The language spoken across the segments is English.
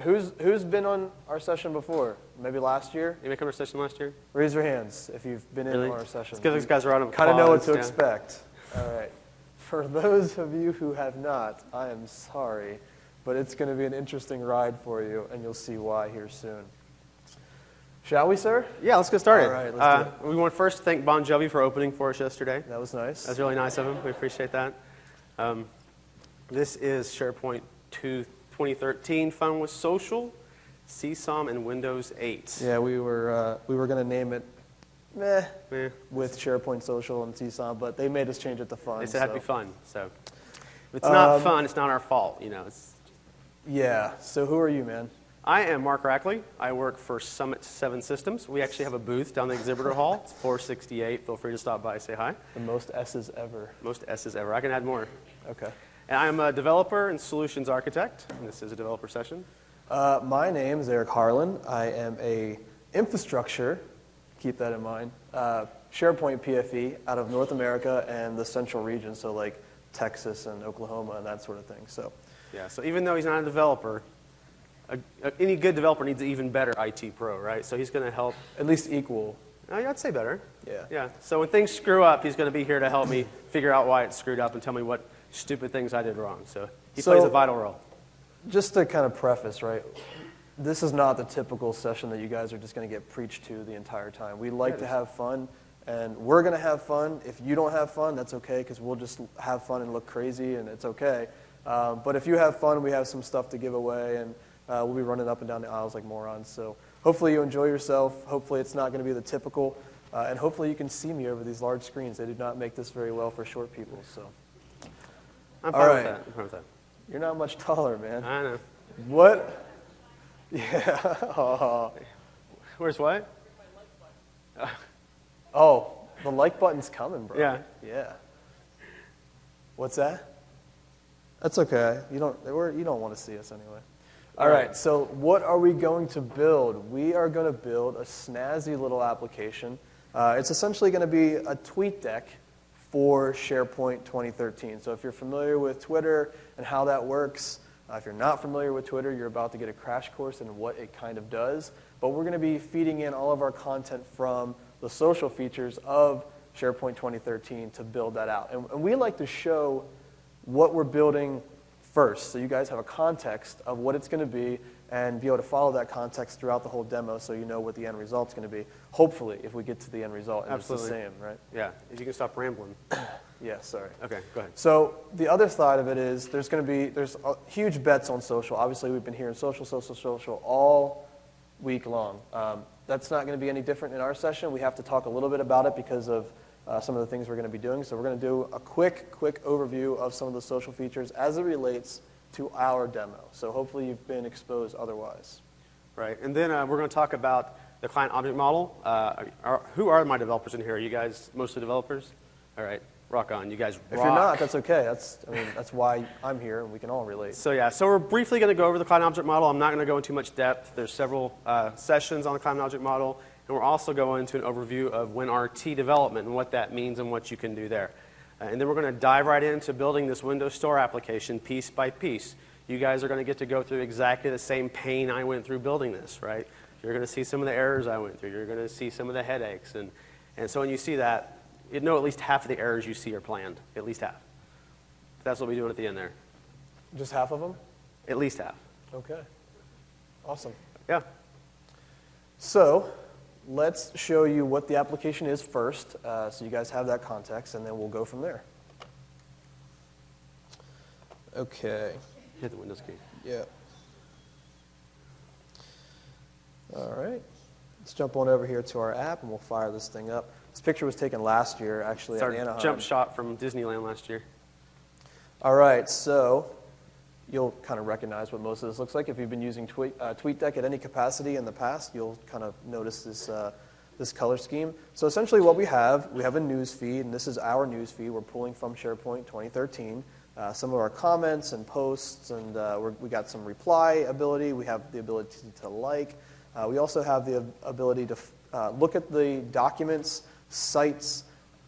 Who's been on our session before? Maybe last year? Anybody come to our session last year? Raise your hands if you've been in Really? on our session. Let's give these guys a round of applause. Kind of know what to Yeah. expect. All right. For those of you who have not, I am sorry, but it's going to be an interesting ride for you, and you'll see why here soon. Shall we, sir? Yeah, let's get started. All right, let's do it. We want first to thank Bon Jovi for opening for us yesterday. That was nice. That was really nice of him. We appreciate that. This is SharePoint 2013 Fun with Social, CSOM, and Windows 8. Yeah, we were going to name it meh Eh. with SharePoint Social and CSOM, but they made us change it to fun. They said it had to be fun. So if it's not fun, it's not our fault. You know. Yeah. So who are you, man? I am Mark Rackley. I work for Summit 7 Systems. We actually have a booth down the exhibitor hall. It's 468. Feel free to stop by and say hi. The most S's ever. Most S's ever. I can add more. Okay. And I'm a developer and solutions architect, and this is a developer session. My name is Eric Harlan. I am a infrastructure, keep that in mind, SharePoint PFE out of North America and the central region, so like Texas and Oklahoma and that sort of thing. So, yeah. So even though he's not a developer, any good developer needs an even better IT pro, right? So he's going to help. At least equal. I'd say better. Yeah. Yeah. So when things screw up, he's going to be here to help me figure out why it's screwed up and tell me what stupid things I did wrong. So he plays a vital role. Just to kind of preface, right, this is not the typical session that you guys are just going to get preached to the entire time. We like to have fun, and we're going to have fun. If you don't have fun, that's okay, because we'll just have fun and look crazy, and it's okay. But if you have fun, we have some stuff to give away, and we'll be running up and down the aisles like morons. So hopefully you enjoy yourself. Hopefully it's not going to be the typical, and hopefully you can see me over these large screens. They do not make this very well for short people. So. I'm fine with that. I'm fine with that. You're not much taller, man. I know. What? Yeah. Oh. Where's what? Oh, the like button's coming, bro. Yeah. Yeah. What's that? That's okay. You don't want to see us anyway. All right. So what are we going to build? We are going to build a snazzy little application. It's essentially going to be a tweet deck for SharePoint 2013. So if you're familiar with Twitter and how that works, if you're not familiar with Twitter, you're about to get a crash course in what it kind of does. But we're going to be feeding in all of our content from the social features of SharePoint 2013 to build that out. And we like to show what we're building first, so you guys have a context of what it's going to be and be able to follow that context throughout the whole demo so you know what the end result's going to be. Hopefully, if we get to the end result and Absolutely. It's the same, right? Yeah, if you can stop rambling. Yeah, sorry. Okay, go ahead. So the other side of it is there's huge bets on social. Obviously, we've been hearing social all week long. That's not going to be any different in our session. We have to talk a little bit about it because of some of the things we're going to be doing. So we're going to do a quick overview of some of the social features as it relates to our demo. So hopefully you've been exposed otherwise. Right, and then we're going to talk about the client object model. Who are my developers in here? Are you guys mostly developers? All right, rock on. You guys rock. If you're not, that's okay. That's why I'm here, and we can all relate. So yeah, so we're briefly going to go over the client object model. I'm not going to go into too much depth. There's several sessions on the client object model, and we're also going into an overview of WinRT development and what that means and what you can do there. And then we're going to dive right into building this Windows Store application piece by piece. You guys are going to get to go through exactly the same pain I went through building this, right? You're going to see some of the errors I went through. You're going to see some of the headaches. And so when you see that, you know at least half of the errors you see are planned. At least half. That's what we're doing at the end there. Just half of them? At least half. Okay. Awesome. Yeah. So let's show you what the application is first, so you guys have that context, and then we'll go from there. Okay. Hit the Windows key. Yeah. All right. Let's jump on over here to our app, and we'll fire this thing up. This picture was taken last year, actually, It's at our Anaheim. jump shot from Disneyland last year. All right, so you'll kind of recognize what most of this looks like. If you've been using TweetDeck at any capacity in the past, you'll kind of notice this color scheme. So essentially what we have a news feed, and this is our news feed. We're pulling from SharePoint 2013. Some of our comments and posts, and we got some reply ability. We have the ability to like. We also have the ability to look at the documents, sites,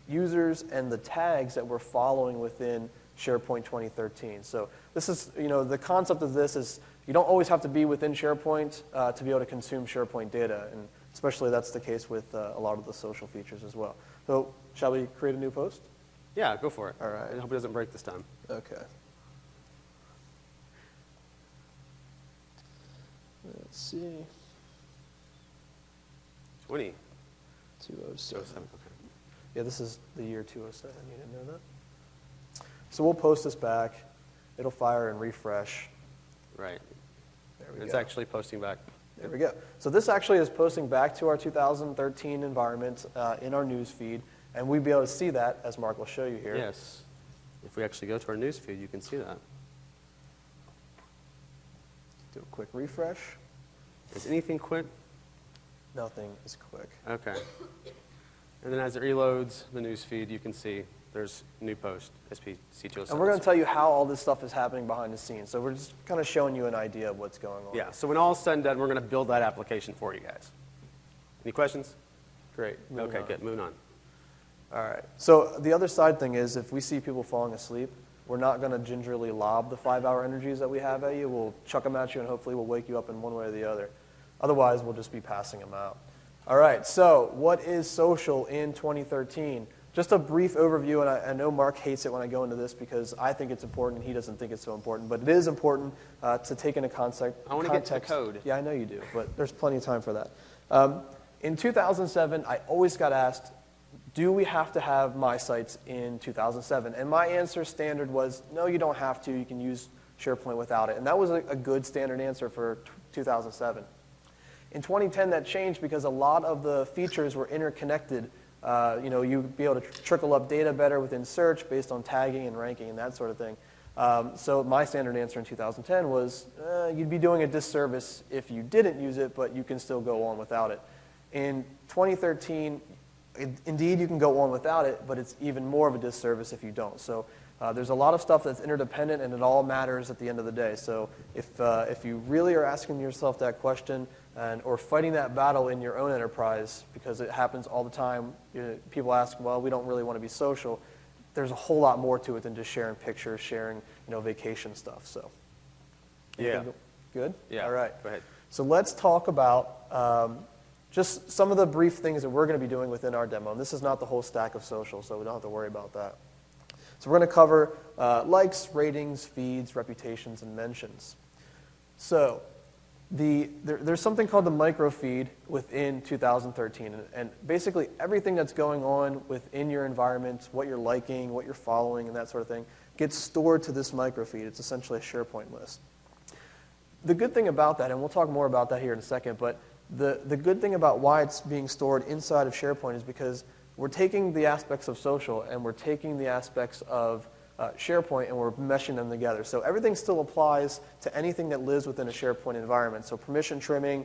users, and the tags that we're following within SharePoint 2013. So this is, the concept of this is You don't always have to be within SharePoint to be able to consume SharePoint data, and especially that's the case with a lot of the social features as well. So shall we create a new post? Yeah, go for it. All right. I hope it doesn't break this time. Okay. Let's see. 20. 207. Okay. Yeah, this is the year 207. You didn't know that? So we'll post this back. It'll fire and refresh. Right. There we It's go. actually posting back. There we go. So this actually is posting back to our 2013 environment in our news feed, and we'd be able to see that, as Mark will show you here. Yes. If we actually go to our news feed, you can see that. Do a quick refresh. Is anything quick? Nothing is quick. Okay. And then as it reloads the news feed, you can see there's new post, SPC207. And we're going to tell you how all this stuff is happening behind the scenes. So we're just kind of showing you an idea of what's going on. Yeah, so when all is said and done, we're going to build that application for you guys. Any questions? Great. Moving Okay, on. good. Moving on. All right. So the other side thing is if we see people falling asleep, we're not going to gingerly lob the 5-hour energies that we have at you. We'll chuck them at you, and hopefully we'll wake you up in one way or the other. Otherwise, we'll just be passing them out. All right. So what is social in 2013? Just a brief overview, and I know Mark hates it when I go into this because I think it's important and he doesn't think it's so important, but it is important to take into context. I want to get to the code. Yeah, I know you do, but there's plenty of time for that. In 2007, I always got asked, do we have to have My Sites in 2007? And my answer standard was, no, you don't have to. You can use SharePoint without it. And that was a good standard answer for 2007. In 2010, that changed because a lot of the features were interconnected. You'd be able to trickle up data better within search based on tagging and ranking and that sort of thing. So my standard answer in 2010 was, you'd be doing a disservice if you didn't use it, but you can still go on without it. In 2013, indeed, you can go on without it, but it's even more of a disservice if you don't. So there's a lot of stuff that's interdependent, and it all matters at the end of the day. So if you really are asking yourself that question or fighting that battle in your own enterprise, because it happens all the time, people ask, well, we don't really want to be social. There's a whole lot more to it than just sharing pictures, sharing vacation stuff. So Yeah. Good? Yeah. All right. Go ahead. So let's talk about just some of the brief things that we're going to be doing within our demo. And this is not the whole stack of social, so we don't have to worry about that. So we're going to cover likes, ratings, feeds, reputations, and mentions. So there's something called the microfeed within 2013. And basically everything that's going on within your environment, what you're liking, what you're following, and that sort of thing, gets stored to this microfeed. It's essentially a SharePoint list. The good thing about that, and we'll talk more about that here in a second, but the good thing about why it's being stored inside of SharePoint is because we're taking the aspects of social and we're taking the aspects of SharePoint and we're meshing them together. So everything still applies to anything that lives within a SharePoint environment. So permission trimming,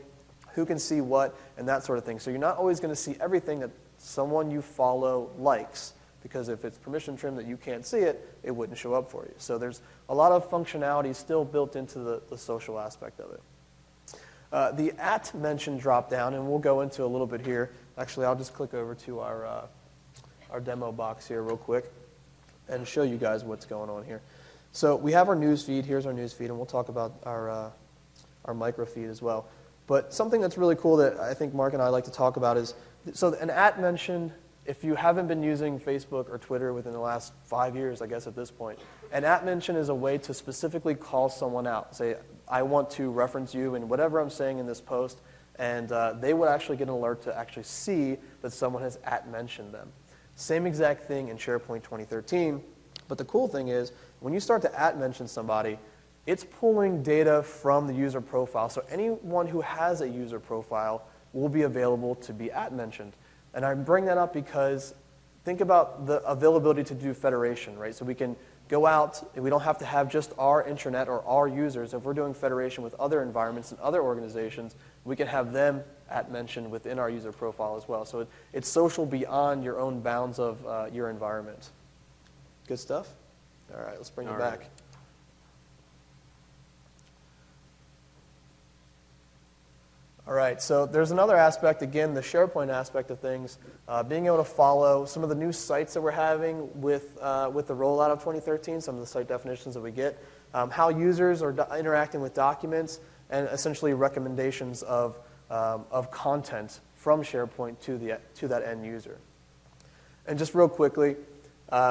who can see what, and that sort of thing. So you're not always going to see everything that someone you follow likes, because if it's permission trim that you can't see it, it wouldn't show up for you. So there's a lot of functionality still built into the social aspect of it. The @ mention drop-down, and we'll go into a little bit here. Actually, I'll just click over to our demo box here real quick and show you guys what's going on here. So we have our news feed. Here's our news feed, and we'll talk about our microfeed as well. But something that's really cool that I think Mark and I like to talk about is, so an @ mention, if you haven't been using Facebook or Twitter within the last 5 years, I guess at this point, an @ mention is a way to specifically call someone out. Say, I want to reference you in whatever I'm saying in this post, and they would actually get an alert to actually see that someone has @ mentioned them. Same exact thing in SharePoint 2013, but the cool thing is when you start to @ mention somebody, it's pulling data from the user profile. So anyone who has a user profile will be available to be @ mentioned. And I bring that up because think about the availability to do federation, right? So we can go out, and we don't have to have just our intranet or our users. If we're doing federation with other environments and other organizations, we can have them @ mentioned within our user profile as well. So it's social beyond your own bounds of your environment. Good stuff? All right, let's bring it back. All right, so there's another aspect, again, the SharePoint aspect of things, being able to follow some of the new sites that we're having with the rollout of 2013, some of the site definitions that we get. how users are interacting with documents, and essentially recommendations of content from SharePoint to that end user. And just real quickly,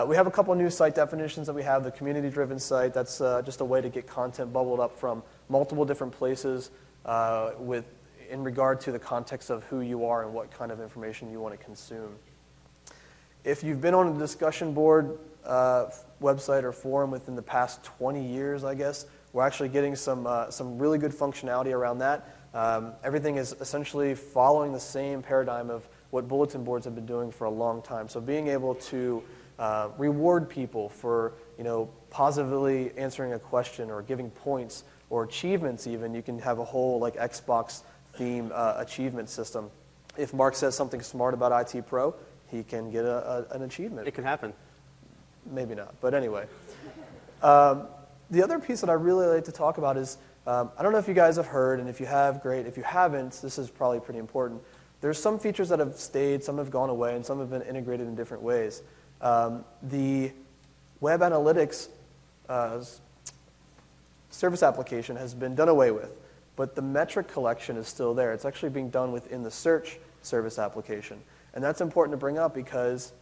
we have a couple new site definitions that we have. The community-driven site, that's just a way to get content bubbled up from multiple different places in regard to the context of who you are and what kind of information you want to consume. If you've been on a discussion board website or forum within the past 20 years, I guess, we're actually getting some really good functionality around that. Everything is essentially following the same paradigm of what bulletin boards have been doing for a long time. So being able to reward people for positively answering a question or giving points or achievements even. You can have a whole like Xbox theme achievement system. If Mark says something smart about IT Pro, he can get an achievement. It can happen. Maybe not, but anyway. The other piece that I really like to talk about is, I don't know if you guys have heard, and if you have, great. If you haven't, this is probably pretty important. There's some features that have stayed, some have gone away, and some have been integrated in different ways. The web analytics service application has been done away with, but the metric collection is still there. It's actually being done within the search service application. And that's important to bring up because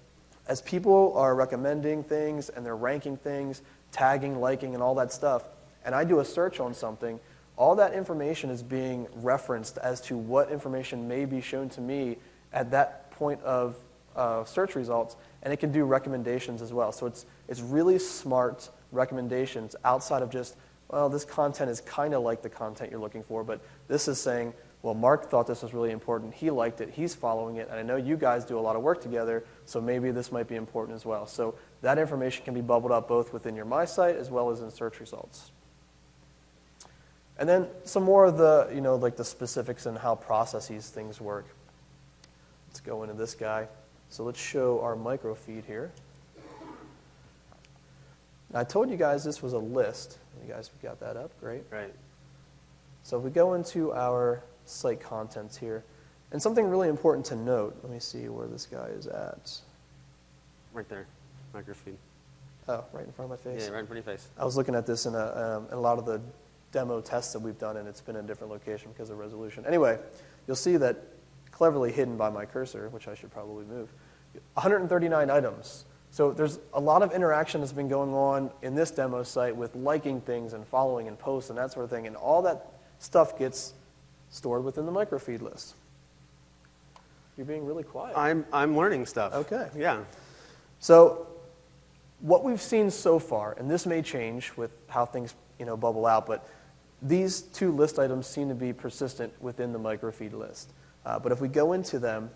as people are recommending things and they're ranking things, tagging, liking, and all that stuff, and I do a search on something, all that information is being referenced as to what information may be shown to me at that point of search results, and it can do recommendations as well. So it's really smart recommendations outside of just, well, this content is kind of like the content you're looking for, but this is saying, well, Mark thought this was really important. He liked it. He's following it. And I know you guys do a lot of work together, so maybe this might be important as well. So that information can be bubbled up both within your My Site as well as in search results. And then some more of the, like the specifics and how processes things work. Let's go into this guy. So let's show our microfeed here. I told you guys this was a list. You guys got that up? Great. Right. So if we go into our site contents here, and something really important to note, let me see where this guy is at. Right there, microfeed. Oh, right in front of my face? Yeah, right in front of your face. I was looking at this in a lot of the demo tests that we've done, and it's been in a different location because of resolution. Anyway, you'll see that cleverly hidden by my cursor, which I should probably move, 139 items. So there's a lot of interaction that's been going on in this demo site with liking things and following and posts and that sort of thing, and all that stuff gets stored within the microfeed list. You're being really quiet. I'm learning stuff. Okay. Yeah. So what we've seen so far, and this may change with how things bubble out, but these two list items seem to be persistent within the microfeed list. But if we go into them,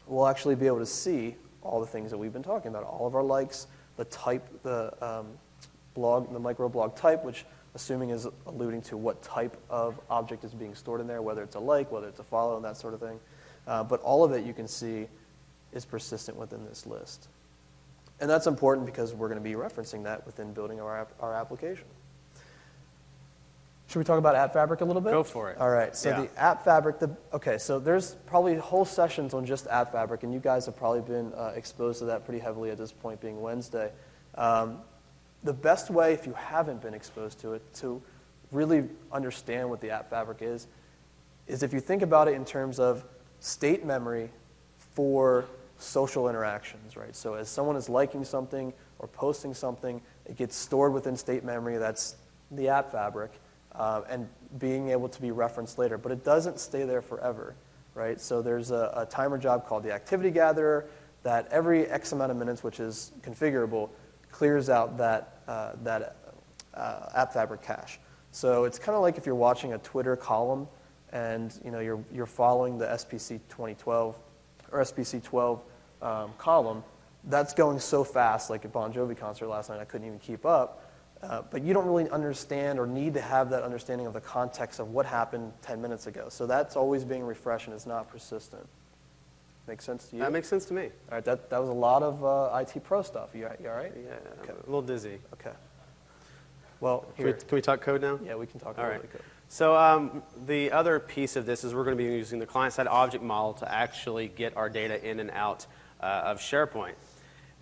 we'll actually be able to see all the things that we've been talking about, all of our likes, the type, the microblog type, which assuming is alluding to what type of object is being stored in there, whether it's a like, whether it's a follow, and that sort of thing. But all of it, you can see, is persistent within this list. And that's important because we're going to be referencing that within building our application. Should we talk about App Fabric a little bit? Go for it. All right. So yeah. The App Fabric, okay, so there's probably whole sessions on just App Fabric, and you guys have probably been exposed to that pretty heavily at this point being Wednesday. The best way, if you haven't been exposed to it, to really understand what the App Fabric is if you think about it in terms of state memory for social interactions, right? So as someone is liking something or posting something, it gets stored within state memory. That's the App Fabric. And being able to be referenced later. But it doesn't stay there forever, right? So there's a timer job called the activity gatherer that every X amount of minutes, which is configurable, clears out that App Fabric cache. So it's kind of like if you're watching a Twitter column and you're following the SPC212 or SPC12 column. That's going so fast, like at Bon Jovi concert last night, I couldn't even keep up. But you don't really understand or need to have that understanding of the context of what happened 10 minutes ago. So that's always being refreshed and it's not persistent. Make sense to you? That makes sense to me. All right, that was a lot of IT Pro stuff. You all right? Yeah, okay. I'm a little dizzy. Okay. Well, can we talk code now? Yeah, we can talk a little bit code. So the other piece of this is we're going to be using the client-side object model to actually get our data in and out of SharePoint.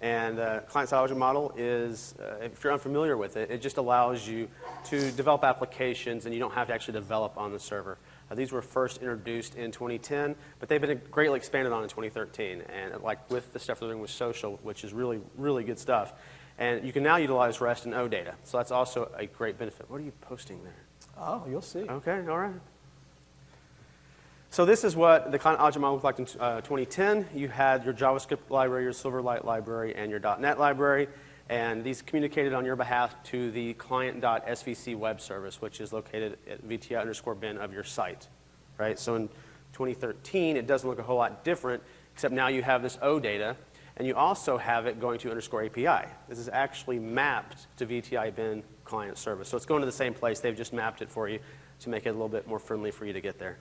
And the client-side object model is, if you're unfamiliar with it, it just allows you to develop applications and you don't have to actually develop on the server. These were first introduced in 2010, but they've been greatly expanded on in 2013. And like with the stuff they're doing with social, which is really, really good stuff. And you can now utilize REST and OData. So that's also a great benefit. What are you posting there? Oh, you'll see. Okay, all right. So this is what the client object model looked like in 2010. You had your JavaScript library, your Silverlight library, and your .NET library. And these communicated on your behalf to the client.svc web service, which is located at VTI_bin of your site. Right? So in 2013, it doesn't look a whole lot different, except now you have this OData, and you also have it going to _API. This is actually mapped to VTI bin client service. So it's going to the same place. They've just mapped it for you to make it a little bit more friendly for you to get there.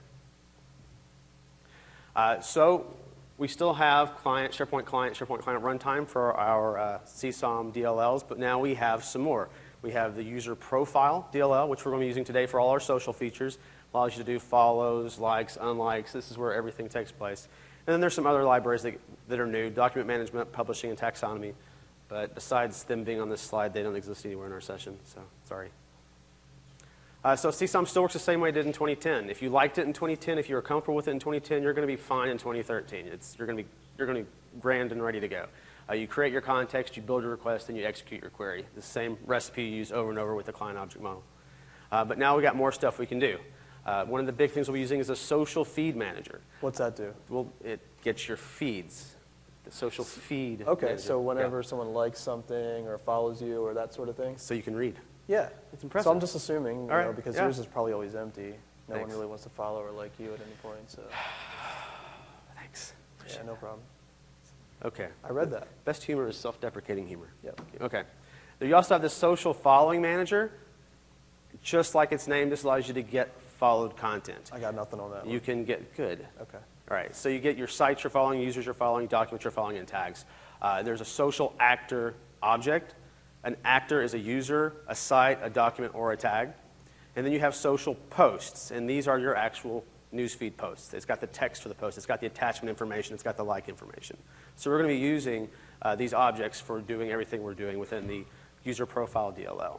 So we still have SharePoint client runtime for our CSOM DLLs, but now we have some more. We have the user profile DLL, which we're going to be using today for all our social features. Allows you to do follows, likes, unlikes. This is where everything takes place. And then there's some other libraries that are new, document management, publishing, and taxonomy. But besides them being on this slide, they don't exist anywhere in our session, so sorry. So CSOM still works the same way it did in 2010. If you liked it in 2010, if you were comfortable with it in 2010, you're going to be fine in 2013. You're going to be grand and ready to go. You create your context, you build your request, and you execute your query. The same recipe you use over and over with the client object model. But now we got more stuff we can do. One of the big things we'll be using is a social feed manager. What's that do? Well, it gets your feeds. The social feed Okay, manager. so whenever someone likes something or follows you or that sort of thing? So you can read. Yeah. It's impressive. So I'm just assuming, you know, because yeah. yours is probably always empty. No Thanks. one really wants to follow or like you at any point, so. Thanks. Yeah, no problem. Okay. I read that. Best humor is self-deprecating humor. Yep. Okay. You also have the social following manager. Just like its name, this allows you to get followed content. I got nothing on that one. You can get good. Okay. All right. So you get your sites you're following, users you're following, documents you're following, and tags. There's a social actor object. An actor is a user, a site, a document, or a tag. And then you have social posts, and these are your actual newsfeed posts. It's got the text for the post. It's got the attachment information. It's got the like information. So we're going to be using these objects for doing everything we're doing within the user profile DLL.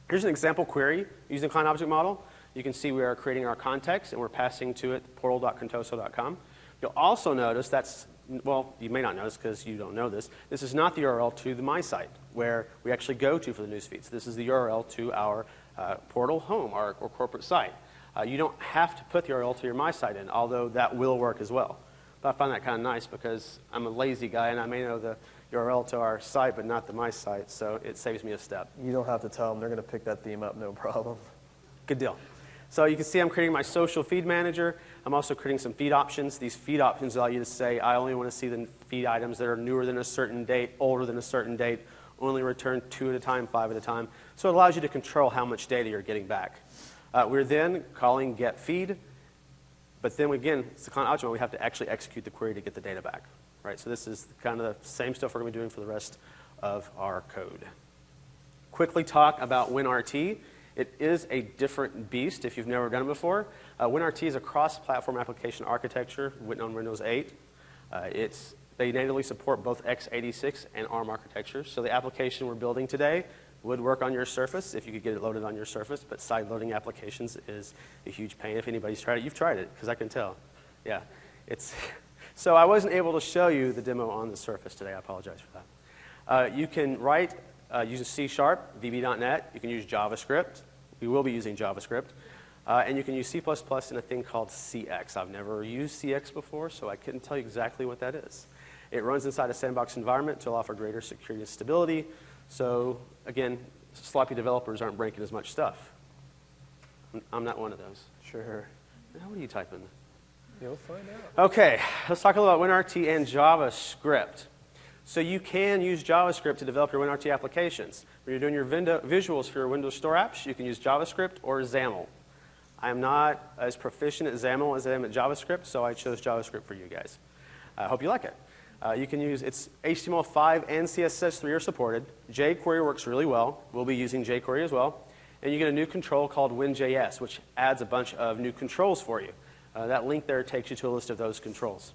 Here's an example query using the client object model. You can see we are creating our context, and we're passing to it portal.contoso.com. You'll also notice that's, well, you may not notice because you don't know this. This is not the URL to the my site where we actually go to for the news feeds. This is the URL to our portal home, our corporate site. You don't have to put the URL to your my site in, although that will work as well. But I find that kind of nice because I'm a lazy guy and I may know the URL to our site but not the my site, so it saves me a step. You don't have to tell them. They're going to pick that theme up, no problem. Good deal. So you can see I'm creating my social feed manager. I'm also creating some feed options. These feed options allow you to say, I only want to see the feed items that are newer than a certain date, older than a certain date, only return 2 at a time, 5 at a time. So it allows you to control how much data you're getting back. We're then calling get feed, but then again, it's the client object model. We have to actually execute the query to get the data back. Right? So this is kind of the same stuff we're going to be doing for the rest of our code. Quickly talk about WinRT. It is a different beast if you've never done it before. WinRT is a cross-platform application architecture written on Windows 8. They natively support both x86 and ARM architectures. So the application we're building today would work on your Surface if you could get it loaded on your Surface, but side-loading applications is a huge pain. If anybody's tried it, you've tried it, because I can tell. Yeah, so I wasn't able to show you the demo on the Surface today. I apologize for that. You can write using C#, VB.NET. You can use JavaScript. We will be using JavaScript. And you can use C++ in a thing called CX. I've never used CX before, so I couldn't tell you exactly what that is. It runs inside a sandbox environment to allow for greater security and stability. So, again, sloppy developers aren't breaking as much stuff. I'm not one of those. Sure. Now, what are you typing? You'll find out. Okay, let's talk a little about WinRT and JavaScript. So you can use JavaScript to develop your WinRT applications. When you're doing your visuals for your Windows Store apps, you can use JavaScript or XAML. I am not as proficient at XAML as I am at JavaScript, so I chose JavaScript for you guys. I hope you like it. You can use, it's HTML5 and CSS3 are supported. jQuery works really well. We'll be using jQuery as well. And you get a new control called WinJS, which adds a bunch of new controls for you. That link there takes you to a list of those controls.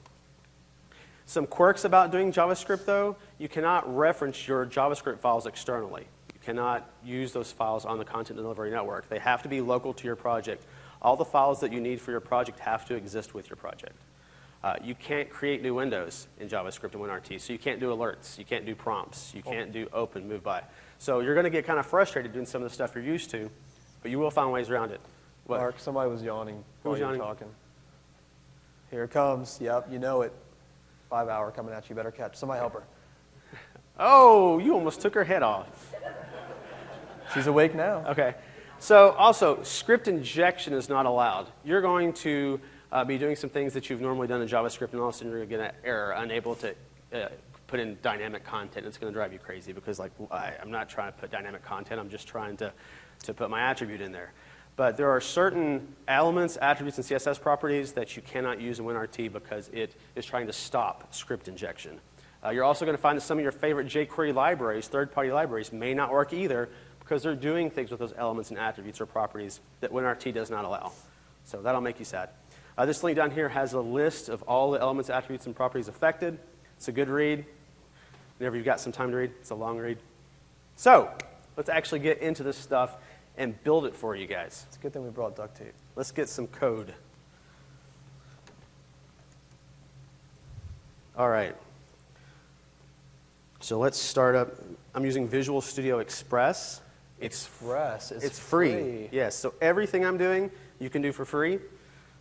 Some quirks about doing JavaScript, though, you cannot reference your JavaScript files externally. You cannot use those files on the content delivery network. They have to be local to your project. All the files that you need for your project have to exist with your project. You can't create new windows in JavaScript and WinRT, so you can't do alerts, you can't do prompts, you can't do open, move by. So you're going to get kind of frustrated doing some of the stuff you're used to, but you will find ways around it. What? Mark, somebody was yawning Who was while you were yawning? talking. Here it comes. Yep, you know it. 5 hour coming at you. Better catch. Somebody help her. Oh, you almost took her head off. She's awake now. Okay. So also, script injection is not allowed. You're going to be doing some things that you've normally done in JavaScript, and all of a sudden you're going to get an error, unable to put in dynamic content. It's going to drive you crazy because, like, I'm not trying to put dynamic content. I'm just trying to put my attribute in there. But there are certain elements, attributes, and CSS properties that you cannot use in WinRT because it is trying to stop script injection. You're also going to find that some of your favorite jQuery libraries, third-party libraries, may not work either because they're doing things with those elements and attributes or properties that WinRT does not allow. So that'll make you sad. This link down here has a list of all the elements, attributes, and properties affected. It's a good read. Whenever you've got some time to read, it's a long read. So let's actually get into this stuff and build it for you guys. It's a good thing we brought duct tape. Let's get some code. All right. So let's start up. I'm using Visual Studio Express. It's free. Yes, so everything I'm doing, you can do for free.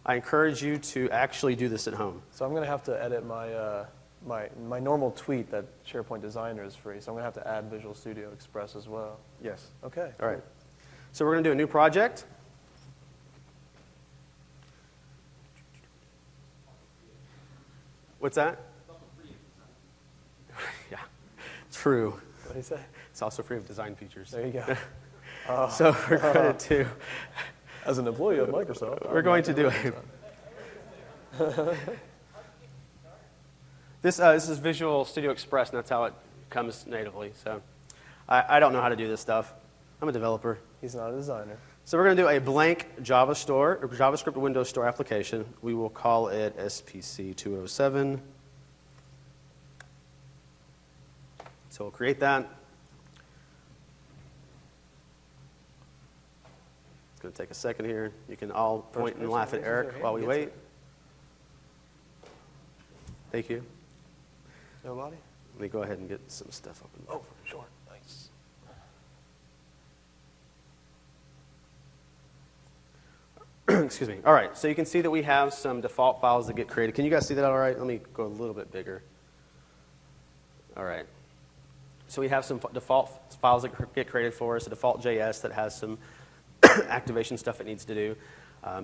I encourage you to actually do this at home. So I'm going to have to edit my normal tweet that SharePoint Designer is free. So I'm going to have to add Visual Studio Express as well. Yes. Okay. All right. So we're going to do a new project. What's that? Yeah, true. What did he say? It's also free of design features. There you go. So we're going to do. As an employee of Microsoft, We're going to do a. This is Visual Studio Express, and that's how it comes natively. So I don't know how to do this stuff. I'm a developer. He's not a designer. So we're going to do a blank JavaScript Windows Store application. We will call it SPC207. So we'll create that. It's going to take a second here. You can all point and laugh at Eric while we wait. Thank you. Nobody? Let me go ahead and get some stuff up. Oh, sure. Nice. Excuse me. All right, so you can see that we have some default files that get created. Can you guys see that all right? Let me go a little bit bigger. All right. So we have some default files that get created for us, a default JS that has some activation stuff it needs to do.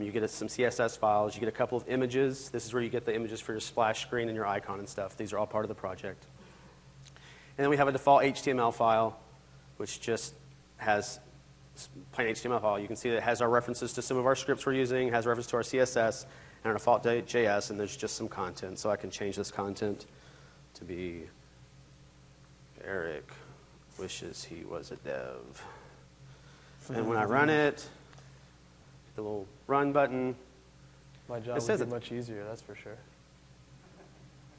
You get some CSS files. You get a couple of images. This is where you get the images for your splash screen and your icon and stuff. These are all part of the project. And then we have a default HTML file, which just has plain HTML file. You can see that it has our references to some of our scripts we're using, has reference to our CSS, and our default JS, and there's just some content. So I can change this content to be Eric wishes he was a dev. And when I run it, the little run button. My job would be much easier, that's for sure.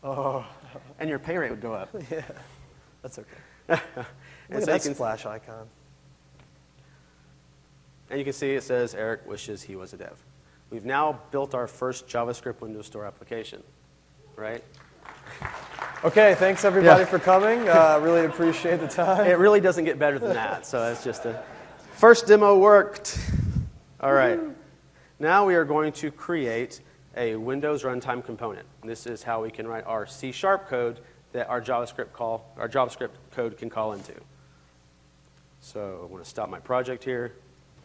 Oh. And your pay rate would go up. Yeah, that's okay. And Look at that splash icon. And you can see it says Eric wishes he was a dev. We've now built our first JavaScript Windows Store application, right? Okay, thanks everybody for coming. Really appreciate the time. It really doesn't get better than that. So that's just a first demo worked. All right. Now we are going to create a Windows runtime component. This is how we can write our C# code that our JavaScript code can call into. So I want to stop my project here.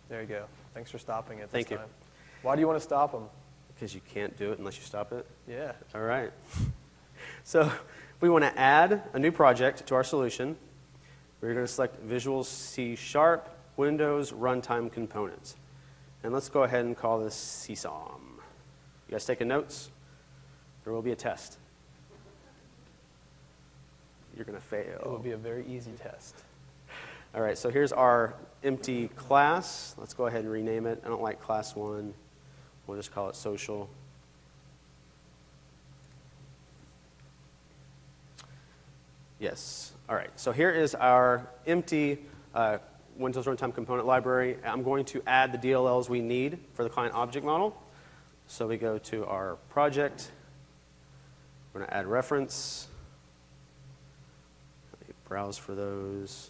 There you go. Thanks for stopping it this Thank you. time. Why do you want to stop them? Because you can't do it unless you stop it. Yeah. All right. So we want to add a new project to our solution. We're going to select Visual C# Windows Runtime Components. And let's go ahead and call this CSOM. You guys taking notes? There will be a test. You're going to fail. It will be a very easy test. All right, so here's our empty class. Let's go ahead and rename it. I don't like class 1. We'll just call it social. Yes. All right. So here is our empty Windows Runtime Component library. I'm going to add the DLLs we need for the client object model. So we go to our project. We're going to add reference. Browse for those.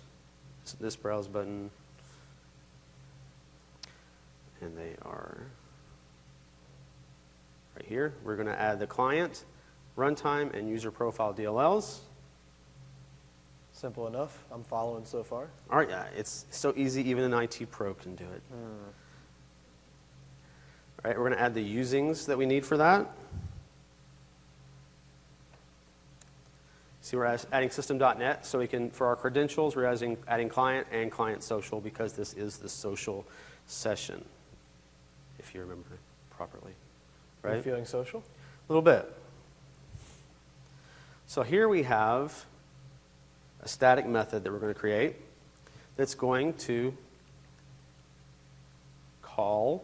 This browse button. And they are right here. We're going to add the client, runtime, and user profile DLLs. Simple enough. I'm following so far. All right, yeah, it's so easy, even an IT pro can do it. All right, we're going to add the usings that we need for that. See, we're adding system.net, so we can, for our credentials, we're adding client and client social because this is the social session, if you remember properly. Right? Are you feeling social? A little bit. So here we have a static method that we're going to create that's going to call,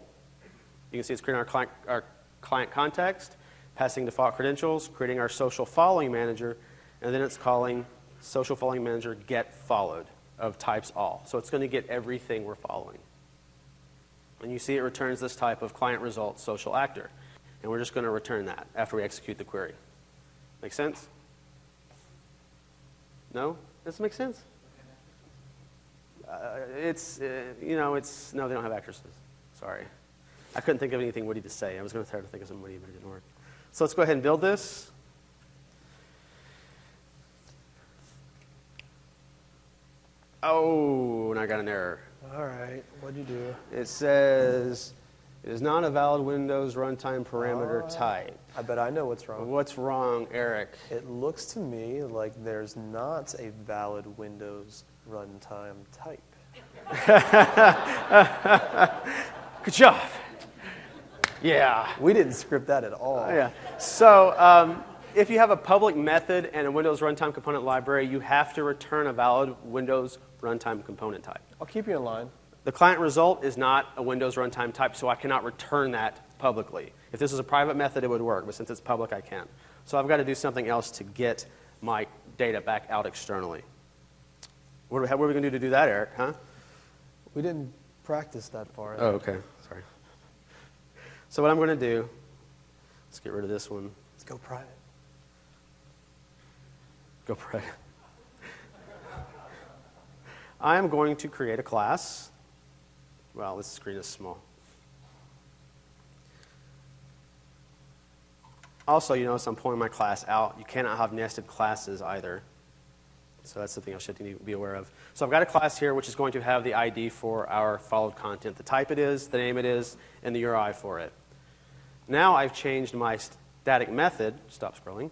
you can see it's creating our client context, passing default credentials, creating our social following manager, and then it's calling social following manager get followed of types all. So it's going to get everything we're following. And you see it returns this type of client result social actor. And we're just going to return that after we execute the query. Make sense? No? Does it make sense? No, they don't have actresses. Sorry. I couldn't think of anything witty to say. I was going to try to think of some witty, but it didn't work. So let's go ahead and build this. Oh, and I got an error. All right. What'd you do? It says it is not a valid Windows runtime parameter type. I bet I know what's wrong. What's wrong, Eric? It looks to me like there's not a valid Windows runtime type. Good job. Yeah. We didn't script that at all. Yeah. So if you have a public method and a Windows runtime component library, you have to return a valid Windows runtime component type. I'll keep you in line. The client result is not a Windows runtime type, so I cannot return that publicly. If this is a private method, it would work, but since it's public, I can't. So I've got to do something else to get my data back out externally. What are we going to do to do that, Eric? Huh? We didn't practice that far. Oh, okay. Sorry. So what I'm going to do, let's get rid of this one. Let's go private. Go private. I am going to create a class. Well, this screen is small. Also, you notice I'm pulling my class out. You cannot have nested classes either. So that's something else you need to be aware of. So I've got a class here which is going to have the ID for our followed content, the type it is, the name it is, and the URI for it. Now I've changed my static method, stop scrolling,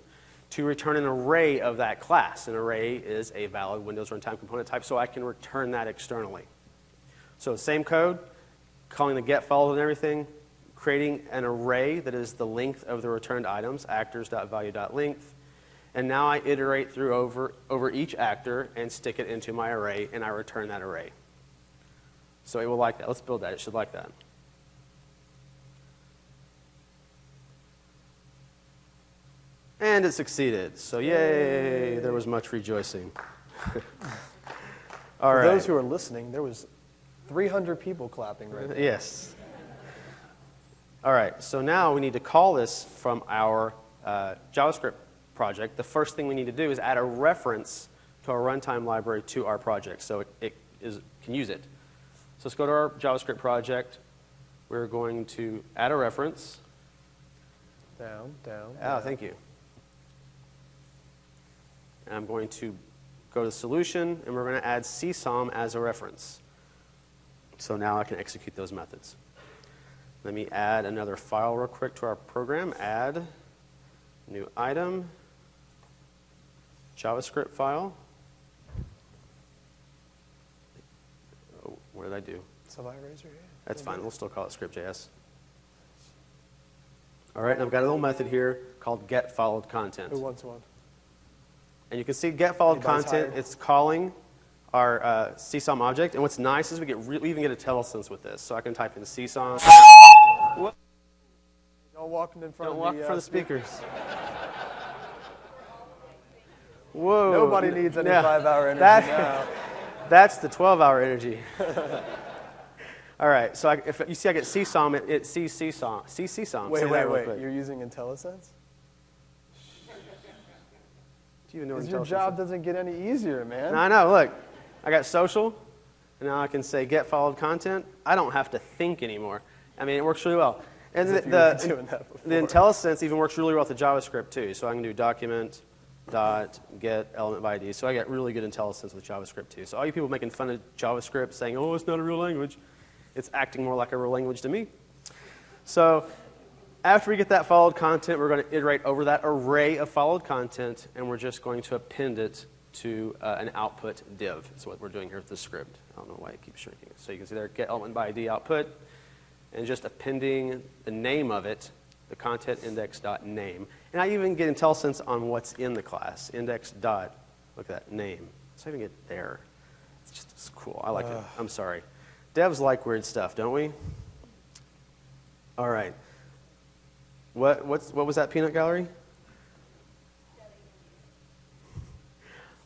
to return an array of that class. An array is a valid Windows runtime component type, so I can return that externally. So same code, calling the get followed and everything, creating an array that is the length of the returned items, actors.value.length, and now I iterate through over each actor and stick it into my array, and I return that array. So it will like that. Let's build that. It should like that. And it succeeded. So yay, there was much rejoicing. All right. For those who are listening, there was 300 people clapping right now. Yes. All right, so now we need to call this from our JavaScript project. The first thing we need to do is add a reference to our runtime library to our project so it can use it. So let's go to our JavaScript project. We're going to add a reference. Down, down. Oh, thank you. And I'm going to go to solution, and we're going to add CSOM as a reference. So now I can execute those methods. Let me add another file real quick to our program. Add new item, JavaScript file. Oh, what did I do? Somebody raise your hand. That's fine. We'll still call it script.js. All right, and I've got a little method here called getFollowedContent. Who wants one? And you can see getFollowedContent. Hired? It's calling our CSOM object. And what's nice is we even get a telsense with this. So I can type in CSOM. Y'all walking in front Don't of walk for the speakers. Whoa. Nobody needs any Yeah. 5-hour energy now. That's the 12-hour energy. All right, so if you see I get CSOM, it sees CSOM. See CSOM. Wait, Say that real wait. quick. You're using IntelliSense? Do you even know what Because your IntelliSense job is? doesn't get any easier, man. No, I know. Look, I got social, and now I can say get followed content. I don't have to think anymore. I mean, it works really well. And As if you were doing that before. the IntelliSense even works really well with the JavaScript too. So I can do document dot get element by ID. So I get really good IntelliSense with JavaScript too. So all you people making fun of JavaScript, saying, "Oh, it's not a real language," it's acting more like a real language to me. So after we get that followed content, we're going to iterate over that array of followed content, and we're just going to append it to an output div. That's what we're doing here with the script. I don't know why it keeps shrinking. So you can see there, get element by ID output, and just appending the name of it, the content index.name. And I even get IntelliSense on what's in the class, index dot, look at that, name. So I even get there. It's cool. I like it. I'm sorry. Devs like weird stuff, don't we? All right. What was that, peanut gallery?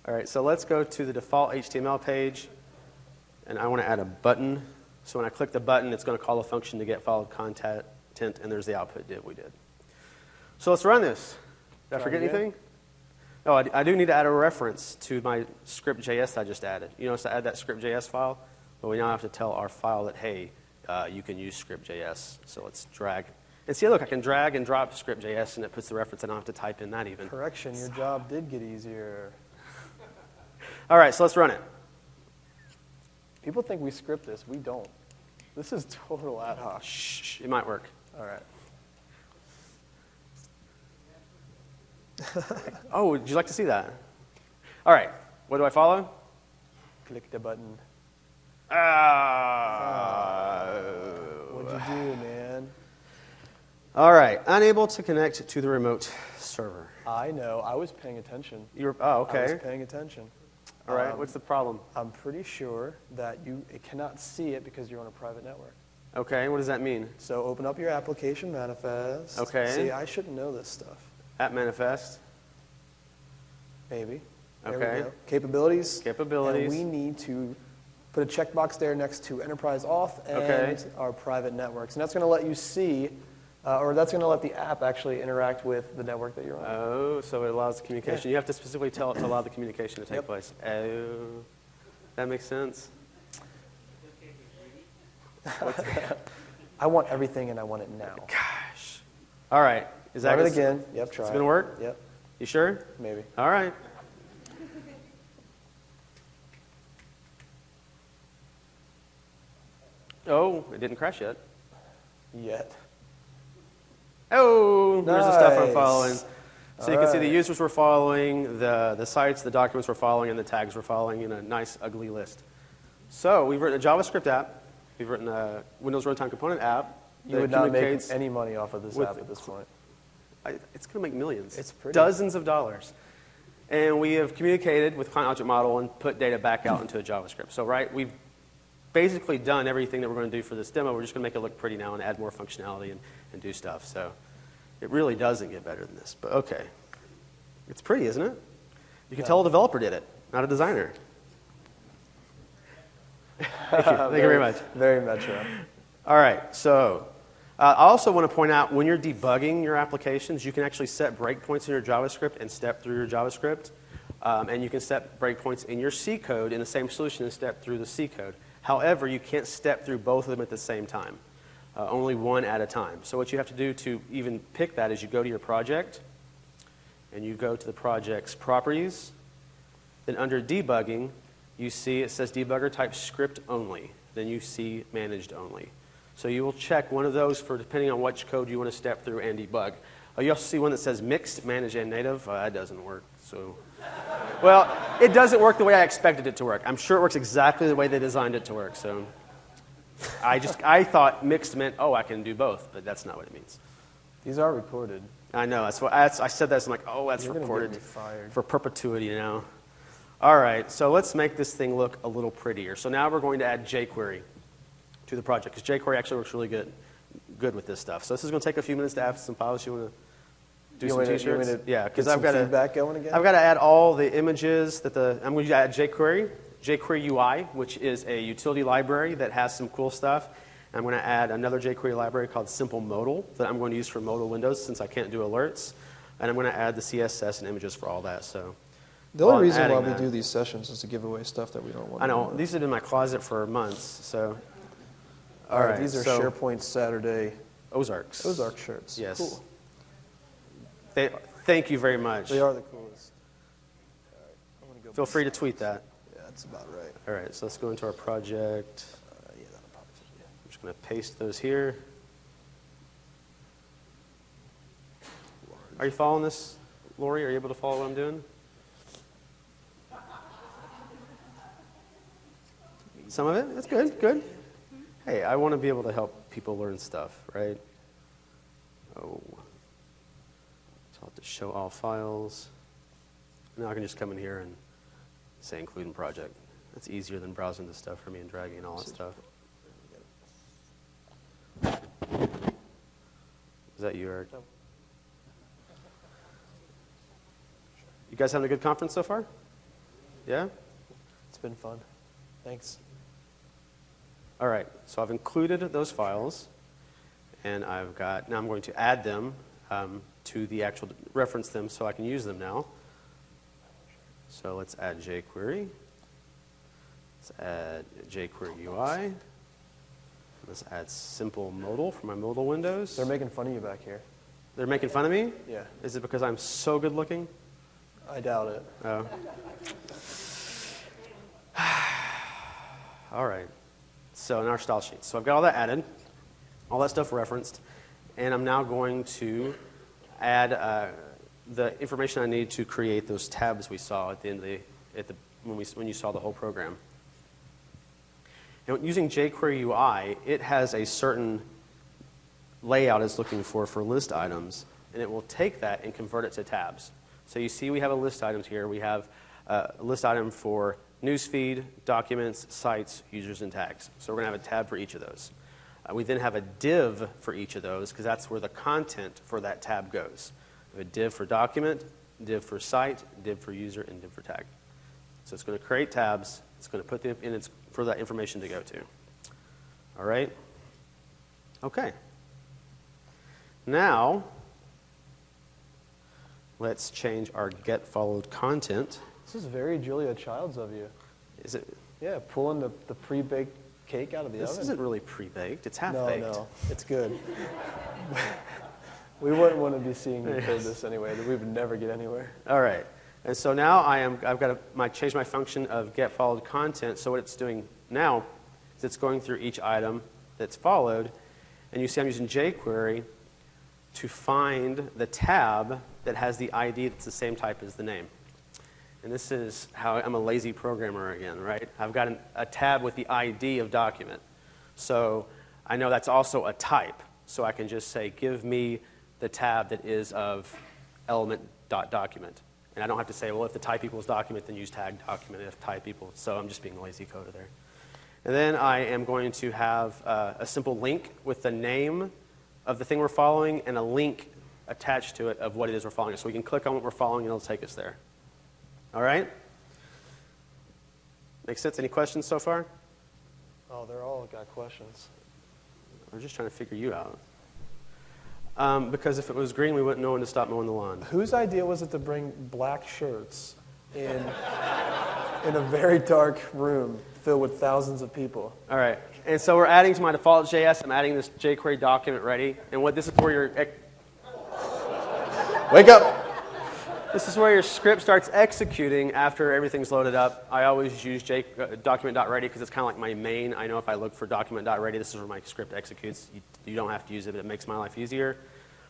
All right, so let's go to the default HTML page, and I want to add a button. So when I click the button, it's going to call a function to get followed content, and there's the output div we did. So let's run this. Did I forget anything? Oh, I do need to add a reference to my script.js I just added. You notice I add that script.js file, but we now have to tell our file that, hey, you can use script.js. So let's drag. And see, look, I can drag and drop script.js, and it puts the reference. I don't have to type in that even. Correction, your job did get easier. All right, so let's run it. People think we script this. We don't. This is total ad hoc. Shh, it might work. All right. Oh, would you like to see that? All right, what do I follow? Click the button. What'd What'd you do, man? All right, unable to connect to the remote server. I know. I was paying attention. Oh, I okay. was paying attention. All right, what's the problem? I'm pretty sure that it cannot see it because you're on a private network. Okay, what does that mean? So open up your application manifest. Okay. See, I shouldn't know this stuff. App manifest. Maybe. There Okay. we go. Capabilities. Capabilities. And we need to put a checkbox there next to enterprise auth and Okay. our private networks. And that's going to let you see, or that's going to let the app actually interact with the network that you're on. Oh, so it allows the communication. Yeah. You have to specifically tell it to allow the communication to take Yep. place. Oh, that makes sense. I want everything and I want it now. Gosh. All right. Is that Run it gonna- again. Yep, try It's it. going to work? Yep, You sure? maybe. All right. Oh, it didn't crash yet. Yet. Oh, there's the stuff I'm Nice. following. So you All can see the right. users we're following, the sites, the documents we're following, and the tags we're following in a nice, ugly list. So we've written a JavaScript app. We've written a Windows Runtime Component app. You that would not make communicates- any money off of this with- app at this point. It's going to make millions. It's pretty. Dozens of dollars. And we have communicated with Client Object Model and put data back out into a JavaScript. So, right, we've basically done everything that we're going to do for this demo. We're just going to make it look pretty now and add more functionality and do stuff. So it really doesn't get better than this. But okay. It's pretty, isn't it? You can tell a developer did it, not a designer. Thank you. Thank you very much. Very Metro. All right, so I also want to point out when you're debugging your applications, you can actually set breakpoints in your JavaScript and step through your JavaScript. And you can set breakpoints in your C code in the same solution and step through the C code. However, you can't step through both of them at the same time, only one at a time. So what you have to do to even pick that is you go to your project, and you go to the project's properties. Then under debugging, you see it says debugger type script only. Then you see managed only. So you will check one of those for depending on which code you want to step through and debug. You also see one that says mixed, managed, and native. That doesn't work. So, well, it doesn't work the way I expected it to work. I'm sure it works exactly the way they designed it to work. So I thought mixed meant, oh, I can do both, but that's not what it means. These are recorded. I know. I said that. So I'm like, oh, that's You're gonna recorded get me fired. for perpetuity now. All right. So let's make this thing look a little prettier. So now we're going to add jQuery to the project because jQuery actually works really good with this stuff. So this is going to take a few minutes to add some files. You want to do some t-shirts. Yeah, because I've got got feedback going again. I've got to add all the images that I'm going to add jQuery UI, which is a utility library that has some cool stuff. I'm going to add another jQuery library called Simple Modal that I'm going to use for modal windows since I can't do alerts. And I'm going to add the CSS and images for all that. So the only reason why we do these sessions is to give away stuff that we don't want. I know. These have been in my closet for months. So all right. These are SharePoint Saturday Ozark shirts. Yes. Cool. Thank you very much. They are the coolest. All right. I'm gonna go Feel free to tweet that. Yeah, that's about right. All right. So let's go into our project. Yeah, that'll probably fit. Yeah. I'm just going to paste those here. Are you following this, Lori? Are you able to follow what I'm doing? Some of it? That's good, good. Hey, I want to be able to help people learn stuff, right? Oh. So I'll have to show all files. Now I can just come in here and say include in project. That's easier than browsing the stuff for me and dragging all that stuff. Is that you, Eric? You guys having a good conference so far? Yeah? It's been fun. Thanks. All right, so I've included those files, and now I'm going to add them to the actual, reference them so I can use them now. So let's add jQuery. Let's add jQuery UI. Let's add Simple Modal for my modal windows. They're making fun of you back here. They're making fun of me? Yeah. Is it because I'm so good looking? I doubt it. Oh. All right. So in our style sheet. So I've got all that added, all that stuff referenced, and I'm now going to add the information I need to create those tabs we saw at the end of when you saw the whole program. Now, using jQuery UI, it has a certain layout it's looking for list items, and it will take that and convert it to tabs. So you see we have a list items here. We have a list item for newsfeed, documents, sites, users, and tags. So we're going to have a tab for each of those. We then have a div for each of those because that's where the content for that tab goes. We have a div for document, div for site, div for user, and div for tag. So it's going to create tabs. It's going to put them in its for that information to go to. All right? Okay. Now, let's change our get followed content. This is very Julia Childs of you. Is it? Yeah, pulling the pre-baked cake out of the oven. This isn't really pre-baked. It's half-baked. No, it's good. We wouldn't want to be seeing you code this anyway. We would never get anywhere. All right. And so now I've got to change my function of get followed content. So what it's doing now is it's going through each item that's followed. And you see I'm using jQuery to find the tab that has the ID that's the same type as the name. And this is how I'm a lazy programmer again, right? I've got a tab with the ID of document. So I know that's also a type. So I can just say, give me the tab that is of element.document. And I don't have to say, well, if the type equals document, then use tag document. If type equals, so I'm just being a lazy coder there. And then I am going to have a simple link with the name of the thing we're following and a link attached to it of what it is we're following. So we can click on what we're following and it'll take us there. All right? Make sense? Any questions so far? Oh, they're all got questions. We're just trying to figure you out. Because if it was green, we wouldn't know when to stop mowing the lawn. Whose idea was it to bring black shirts in a very dark room filled with thousands of people? All right. And so we're adding to my default JS. I'm adding this jQuery document ready. And what this is where your Wake up! This is where your script starts executing after everything's loaded up. I always use document.ready because it's kind of like my main. I know if I look for document.ready, this is where my script executes. You don't have to use it, but it makes my life easier.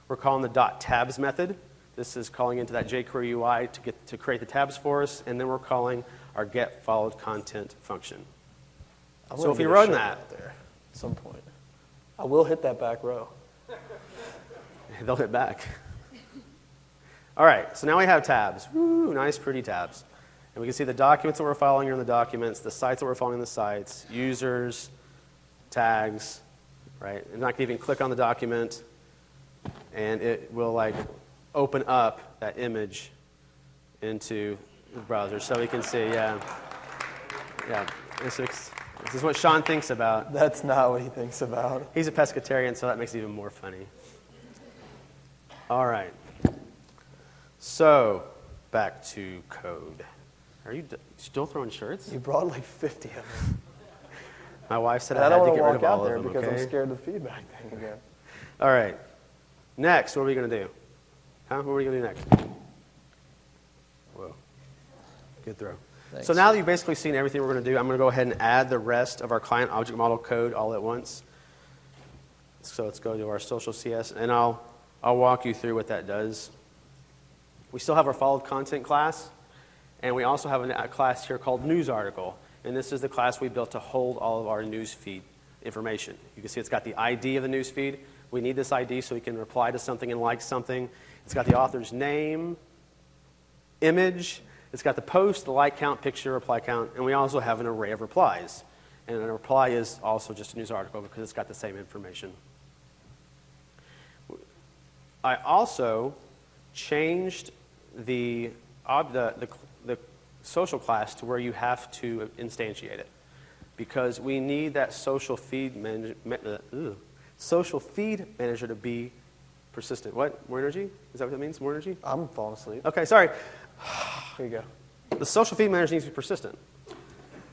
We're calling the .tabs method. This is calling into that jQuery UI to create the tabs for us, and then we're calling our get followed content function. So if you run that out there at some point, I will hit that back row. They'll hit back. All right, so now we have tabs. Woo, nice, pretty tabs. And we can see the documents that we're following are in the documents, the sites that we're following in the sites, users, tags, right? And I can even click on the document, and it will like open up that image into the browser so we can see, yeah. This is what Sean thinks about. That's not what he thinks about. He's a pescatarian, so that makes it even more funny. All right. So, back to code. Are you still throwing shirts? You brought like 50 of them. My wife said I I don't had to want get to rid walk of all out there of them, because okay? I'm scared of the feedback thing again. All right. Next, what are we going to do? Huh? What are we going to do next? Whoa. Good throw. Thanks. So now that you've basically seen everything we're going to do, I'm going to go ahead and add the rest of our client object model code all at once. So let's go to our social CS, and I'll walk you through what that does. We still have our followed content class, and we also have a class here called news article. And this is the class we built to hold all of our news feed information. You can see it's got the ID of the news feed. We need this ID so we can reply to something and like something. It's got the author's name, image. It's got the post, the like count, picture, reply count, and we also have an array of replies. And a reply is also just a news article because it's got the same information. I also changed the social class to where you have to instantiate it because we need that social feed manager to be persistent. What? More energy? Is that what that means? More energy? I'm falling asleep. Okay, sorry. Here you go. The social feed manager needs to be persistent.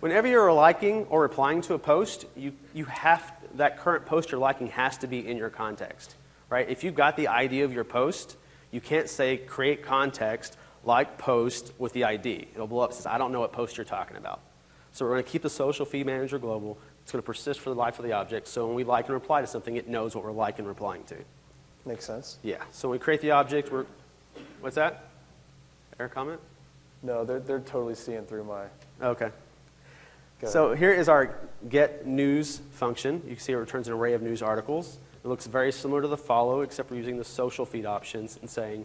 Whenever you're liking or replying to a post, that current post you're liking has to be in your context, right? If you've got the ID of your post, you can't say create context like post with the ID. It'll blow up and says, I don't know what post you're talking about. So we're going to keep the social feed manager global. It's going to persist for the life of the object. So when we like and reply to something, it knows what we're like and replying to. Makes sense. Yeah. So when we create the object, what's that? Error comment? No, they're totally seeing through my... Okay. Go So ahead. here is our get news function. You can see it returns an array of news articles. It looks very similar to the follow, except we're using the social feed options and saying,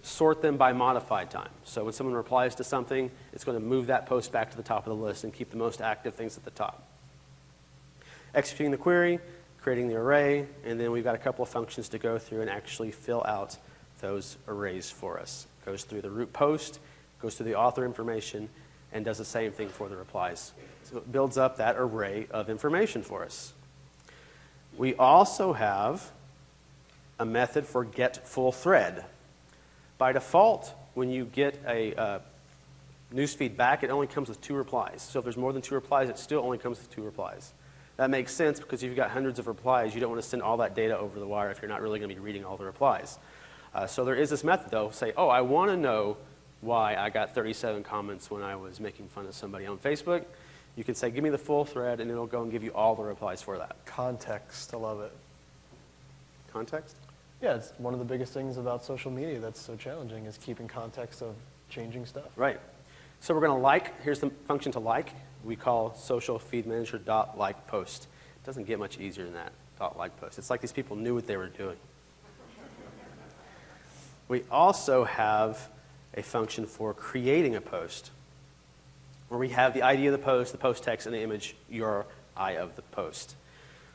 sort them by modified time. So when someone replies to something, it's going to move that post back to the top of the list and keep the most active things at the top. Executing the query, creating the array, and then we've got a couple of functions to go through and actually fill out those arrays for us. Goes through the root post, goes through the author information, and does the same thing for the replies. So it builds up that array of information for us. We also have a method for get full thread. By default, when you get a newsfeed back, it only comes with 2 replies. So if there's more than 2 replies, it still only comes with 2 replies. That makes sense because if you've got hundreds of replies, you don't want to send all that data over the wire if you're not really going to be reading all the replies. So there is this method, though. Say, oh, I want to know why I got 37 comments when I was making fun of somebody on Facebook. You can say, give me the full thread, and it'll go and give you all the replies for that. Context, I love it. Context? Yeah, it's one of the biggest things about social media that's so challenging is keeping context of changing stuff. Right. So we're going to like. Here's the function to like. We call social feed manager dot like post. It doesn't get much easier than that, dot like post. It's like these people knew what they were doing. We also have a function for creating a post, where we have the ID of the post text, and the image URI of the post.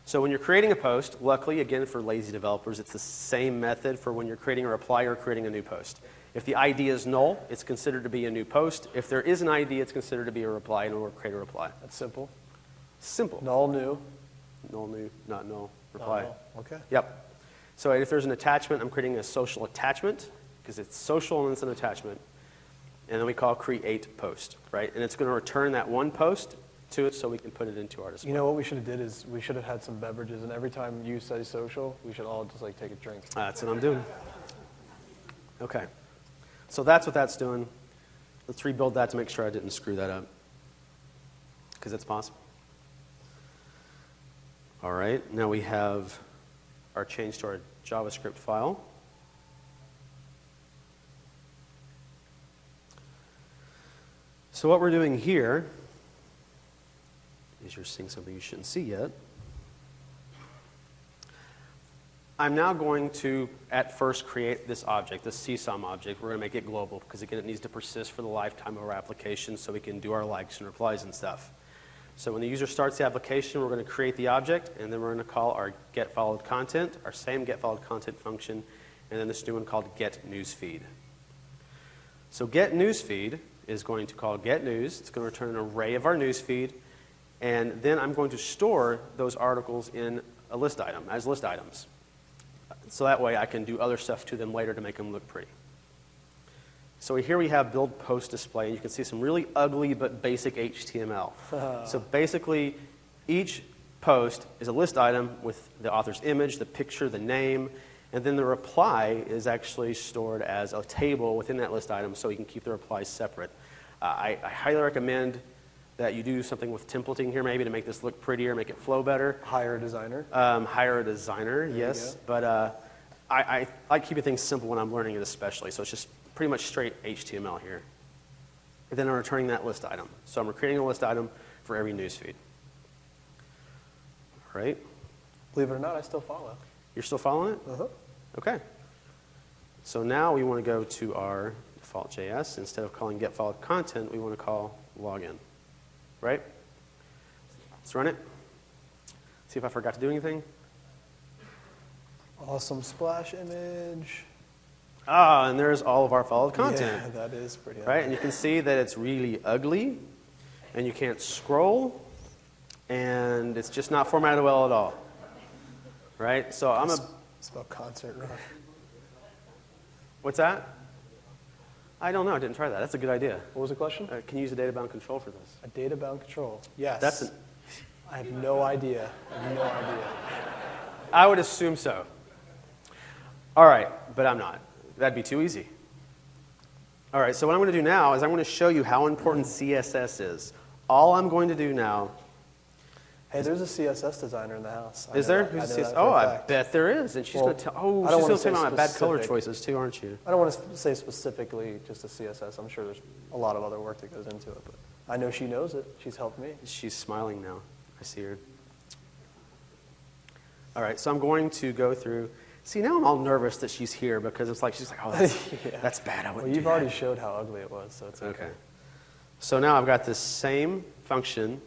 So when you're creating a post, luckily, again, for lazy developers, it's the same method for when you're creating a reply or creating a new post. If the ID is null, it's considered to be a new post. If there is an ID, it's considered to be a reply, and we'll create a reply. That's simple. Simple. Null, new. Null, new, not null, reply. Null. Okay. Yep. So if there's an attachment, I'm creating a social attachment, because it's social and it's an attachment. And then we call create post, right? And it's going to return that one post to it so we can put it into our display. You know what we should have did is we should have had some beverages, and every time you say social, we should all just like take a drink. That's what I'm doing. Okay. So that's what that's doing. Let's rebuild that to make sure I didn't screw that up, because it's possible. All right. Now we have our change to our JavaScript file. So what we're doing here is you're seeing something you shouldn't see yet. I'm now going to, at first, create this object, this CSOM object. We're going to make it global because, again, it needs to persist for the lifetime of our application so we can do our likes and replies and stuff. So when the user starts the application, we're going to create the object, and then we're going to call our getFollowedContent, our same getFollowedContent function, and then this new one called get newsfeed. So get newsfeed is going to call get news. It's going to return an array of our newsfeed, and then I'm going to store those articles in a list item as list items. So that way I can do other stuff to them later to make them look pretty. So here we have build post display, and you can see some really ugly but basic HTML. So basically, each post is a list item with the author's image, the picture, the name, and then the reply is actually stored as a table within that list item so you can keep the replies separate. I highly recommend that you do something with templating here maybe to make this look prettier, make it flow better. Hire a designer. Hire a designer, yes. But I like keeping things simple when I'm learning it especially. So it's just pretty much straight HTML here. And then I'm returning that list item. So I'm creating a list item for every newsfeed. All right. Believe it or not, I still follow. You're still following it? Uh-huh. Okay. So now we want to go to our default JS. Instead of calling get followed content, we want to call login. Right? Let's run it. See if I forgot to do anything. Awesome splash image. Ah, and there's all of our followed content. Yeah, that is pretty right? And you can see that it's really ugly, and you can't scroll, and it's just not formatted well at all. Right? So I'm a... Spell concert wrong. What's that? I don't know. I didn't try that. That's a good idea. What was the question? Can you use a data-bound control for this? A data-bound control. Yes. That's I have no idea. I have no idea. I would assume so. All right, but I'm not. That'd be too easy. All right, so what I'm going to do now is I'm going to show you how important CSS is. All I'm going to do now... Hey, there's a CSS designer in the house. Is there? Who's a CSS? Oh, I bet there is. And she's going to tell... Oh, she's going to tell me about bad color choices too, aren't you? I don't want to say specifically just a CSS. I'm sure there's a lot of other work that goes into it. But I know she knows it. She's helped me. She's smiling now. I see her. All right, so I'm going to go through... See, now I'm all nervous that she's here because it's like she's like, oh, that's, yeah. That's bad. I wouldn't Well, you've do already that. showed how ugly it was, so it's okay. So now I've got this same function,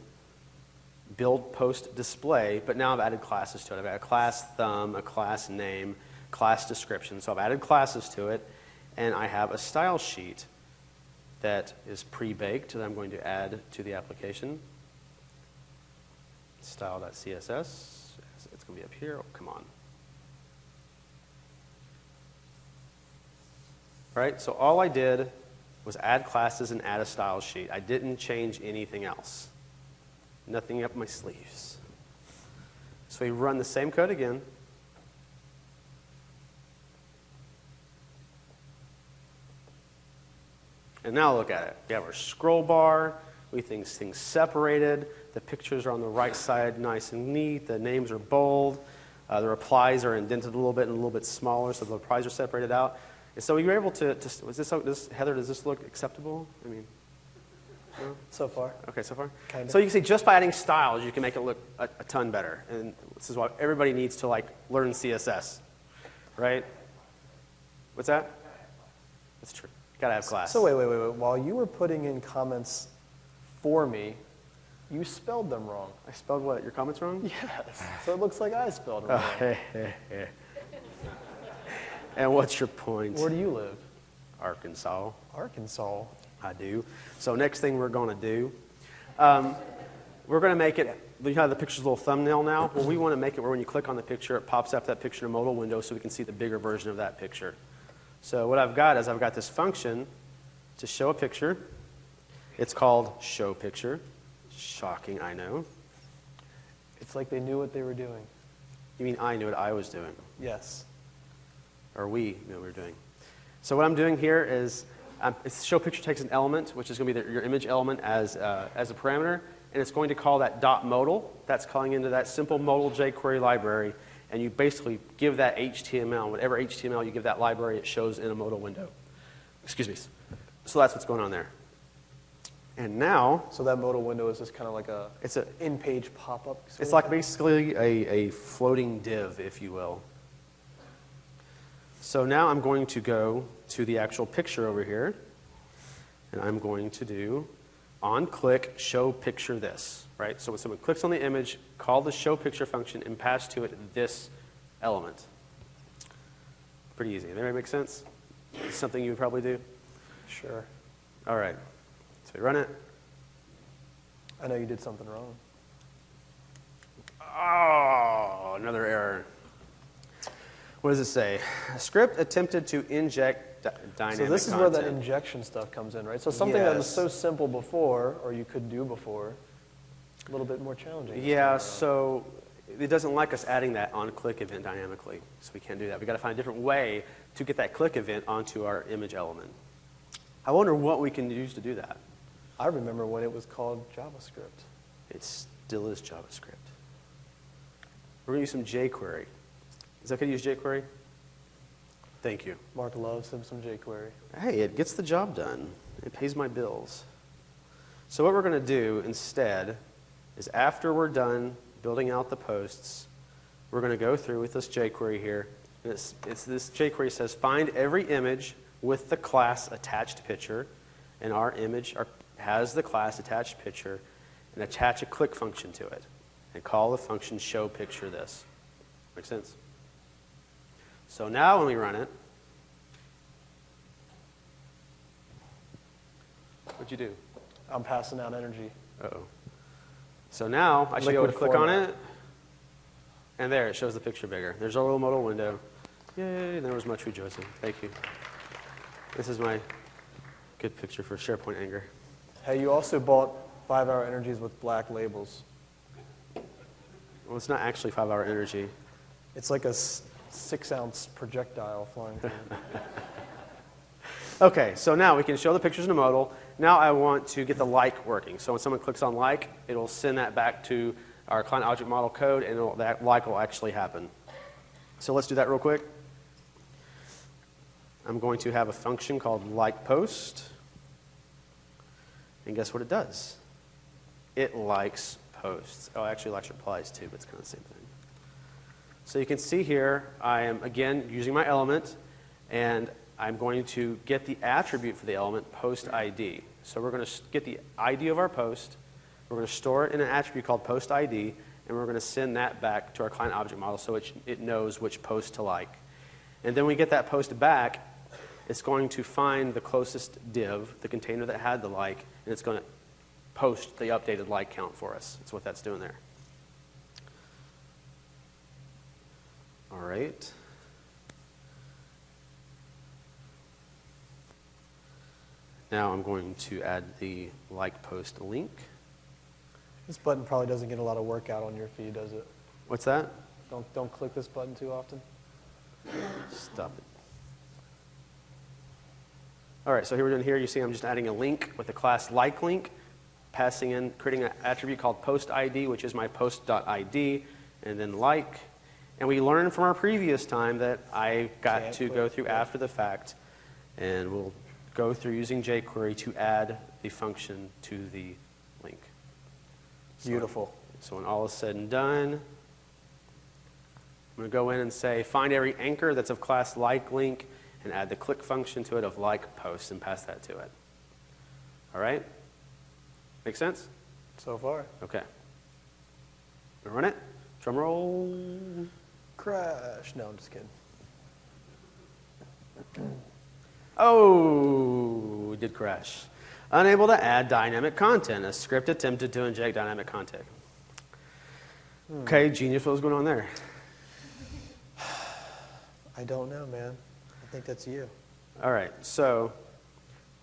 build post display, but now I've added classes to it. I've got a class thumb, a class name, class description. So I've added classes to it, and I have a style sheet that is pre-baked that I'm going to add to the application. Style.css. It's going to be up here. Oh, come on. All right, so all I did was add classes and add a style sheet. I didn't change anything else. Nothing up my sleeves. So we run the same code again. And now look at it. We have our scroll bar. We think things separated. The pictures are on the right side, nice and neat. The names are bold. The replies are indented a little bit and a little bit smaller, so the replies are separated out. And so we were able to Heather, does this look acceptable? I mean, no? So far. Okay, so far? Kind of. So you can see just by adding styles, you can make it look a ton better. And this is why everybody needs to learn CSS, right? What's that? That's true. Got to have class. So wait. While you were putting in comments for me, you spelled them wrong. I spelled what? Your comments wrong? Yes. So it looks like I spelled them wrong. And what's your point? Where do you live? Arkansas. Arkansas. I do. So next thing we're going to do, we're going to make it, you have the picture's little thumbnail now. Well, we want to make it where when you click on the picture, it pops up that picture in a modal window so we can see the bigger version of that picture. So what I've got is I've got this function to show a picture. It's called show picture. Shocking, I know. It's like they knew what they were doing. You mean I knew what I was doing? Yes. Or we knew what we were doing. So what I'm doing here is show picture takes an element, which is going to be your image element as a parameter, and it's going to call that .modal. That's calling into that simple modal jQuery library, and you basically give that HTML. Whatever HTML you give that library, it shows in a modal window. Excuse me. So that's what's going on there. And now... So that modal window is just kind of like it's an in-page pop-up? It's like basically a floating div, if you will. So now I'm going to go to the actual picture over here, and I'm going to do on-click show picture this, right? So when someone clicks on the image, call the show picture function and pass to it this element. Pretty easy. That make sense? Something you would probably do? Sure. All right. So we run it. I know you did something wrong. Oh, another error. What does it say? A script attempted to inject dynamic So this is content. where that injection stuff comes in, right? So something that was Yes. so simple before, or you could do before, a little bit more challenging. this time Yeah, around. so it doesn't like us adding that on click event dynamically, so we can't do that. We've got to find a different way to get that click event onto our image element. I wonder what we can use to do that. I remember when it was called JavaScript. It still is JavaScript. We're going to use some jQuery. Is that okay to use jQuery? Thank you. Mark loves him some jQuery. Hey, it gets the job done. It pays my bills. So what we're going to do instead is after we're done building out the posts, we're going to go through with this jQuery here. And it's this jQuery says find every image with the class attached picture, and our image has the class attached picture, and attach a click function to it, and call the function show picture this. Make sense? So now when we run it, what'd you do? I'm passing out energy. Uh-oh. So now I should be able to Liquid click on format. it, and there, it shows the picture bigger. There's our little modal window. Yay, there was much rejoicing. Thank you. This is my good picture for SharePoint anger. Hey, you also bought 5-hour energies with black labels. Well, it's not actually 5-hour energy. It's like a 6-ounce projectile flying through. Okay, so now we can show the pictures in a modal. Now I want to get the like working. So when someone clicks on like, it'll send that back to our client object model code, and that like will actually happen. So let's do that real quick. I'm going to have a function called like post. And guess what it does? It likes posts. Oh, actually, likes replies too, but it's kind of the same thing. So you can see here, I am, again, using my element, and I'm going to get the attribute for the element, post ID. So we're going to get the ID of our post, we're going to store it in an attribute called post ID, and we're going to send that back to our client object model so it knows which post to like. And then when we get that post back, it's going to find the closest div, the container that had the like, and it's going to post the updated like count for us. That's what that's doing there. All right. Now I'm going to add the like post link. This button probably doesn't get a lot of work out on your feed, does it? What's that? Don't click this button too often. Stop it. All right, so here we're doing here, you see I'm just adding a link with the class like link, passing in, creating an attribute called post ID, which is my post.id, and then like. And we learned from our previous time that I got to go through after the fact, and we'll go through using jQuery to add the function to the link. Beautiful. So when all is said and done, I'm going to go in and say find every anchor that's of class like link, and add the click function to it of like post and pass that to it. All right? Make sense? So far. Okay. We run it. Drum roll. Crash. No, I'm just kidding. Oh, it did crash. Unable to add dynamic content. A script attempted to inject dynamic content. Okay, genius, what was going on there? I don't know, man. I think that's you. All right, so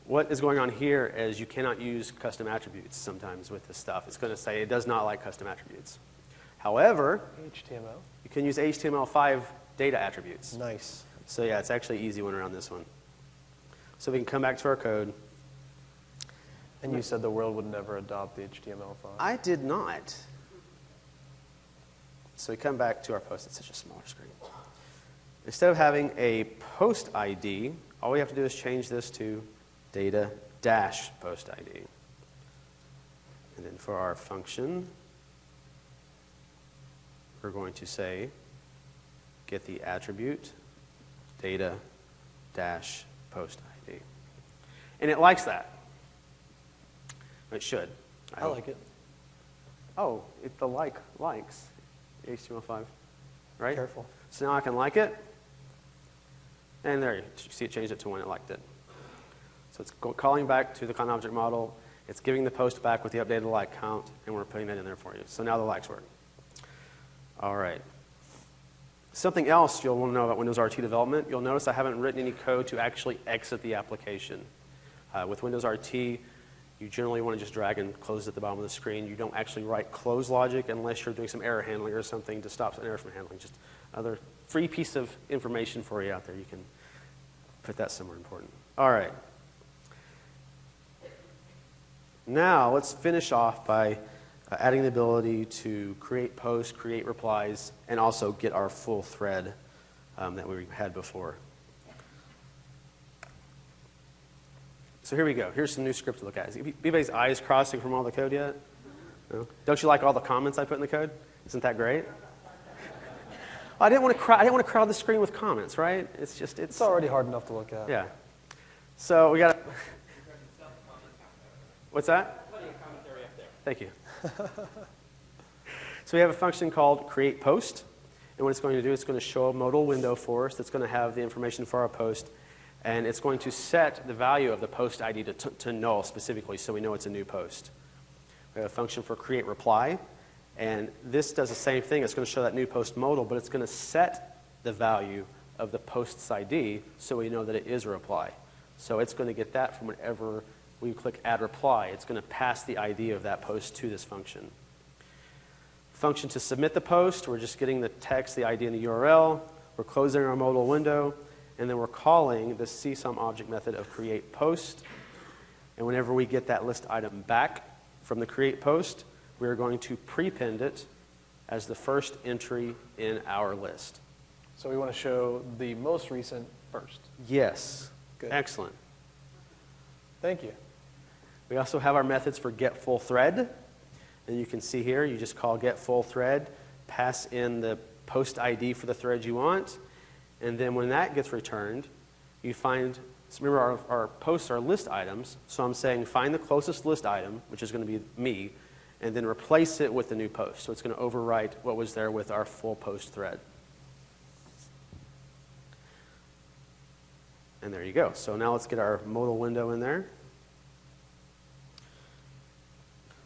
what is going on here is you cannot use custom attributes sometimes with this stuff. It's going to say it does not like custom attributes. However, HTML. you can use HTML5 data attributes. Nice. So yeah, it's actually an easy one around this one. So we can come back to our code. And you said the world would never adopt the HTML5. I did not. So we come back to our post. It's such a smaller screen. Instead of having a post ID, all we have to do is change this to data-post ID. And then for our function, we're going to say get the attribute data-post ID. And it likes that. It should. I like it. Oh, it the likes HTML5, right? Careful. So now I can like it. And there, you see it changed it to when it liked it. So it's calling back to the con object model. It's giving the post back with the updated like count, and we're putting that in there for you. So now the likes work. All right. Something else you'll want to know about Windows RT development, you'll notice I haven't written any code to actually exit the application. With Windows RT, you generally want to just drag and close at the bottom of the screen. You don't actually write close logic unless you're doing some error handling or something to stop an error from handling. Just another free piece of information for you out there. You can put that somewhere important. All right. Now let's finish off by adding the ability to create posts, create replies, and also get our full thread that we had before. So here we go. Here's some new script to look at. Is anybody's eyes crossing from all the code yet? No? Don't you like all the comments I put in the code? Isn't that great? I didn't want to crowd the screen with comments, right? It's already hard enough to look at. Yeah. So we got. What's that? Thank you. So we have a function called create post, and what it's going to do, it's going to show a modal window for us that's going to have the information for our post, and it's going to set the value of the post ID to null specifically, so we know it's a new post. We have a function for create reply, and this does the same thing. It's going to show that new post modal, but it's going to set the value of the post's ID so we know that it is a reply. So it's going to get that from whenever we click add reply. It's going to pass the ID of that post to this function. Function to submit the post, we're just getting the text, the ID, and the URL. We're closing our modal window, and then we're calling the CSOM object method of create post. And whenever we get that list item back from the create post, we're going to prepend it as the first entry in our list. So we want to show the most recent first. Yes. Good. Excellent. Thank you. We also have our methods for get full thread. And you can see here, you just call get full thread, pass in the post ID for the thread you want, and then when that gets returned, you find, so remember our posts are list items, so I'm saying find the closest list item, which is going to be me, and then replace it with the new post. So it's going to overwrite what was there with our full post thread. And there you go. So now let's get our modal window in there.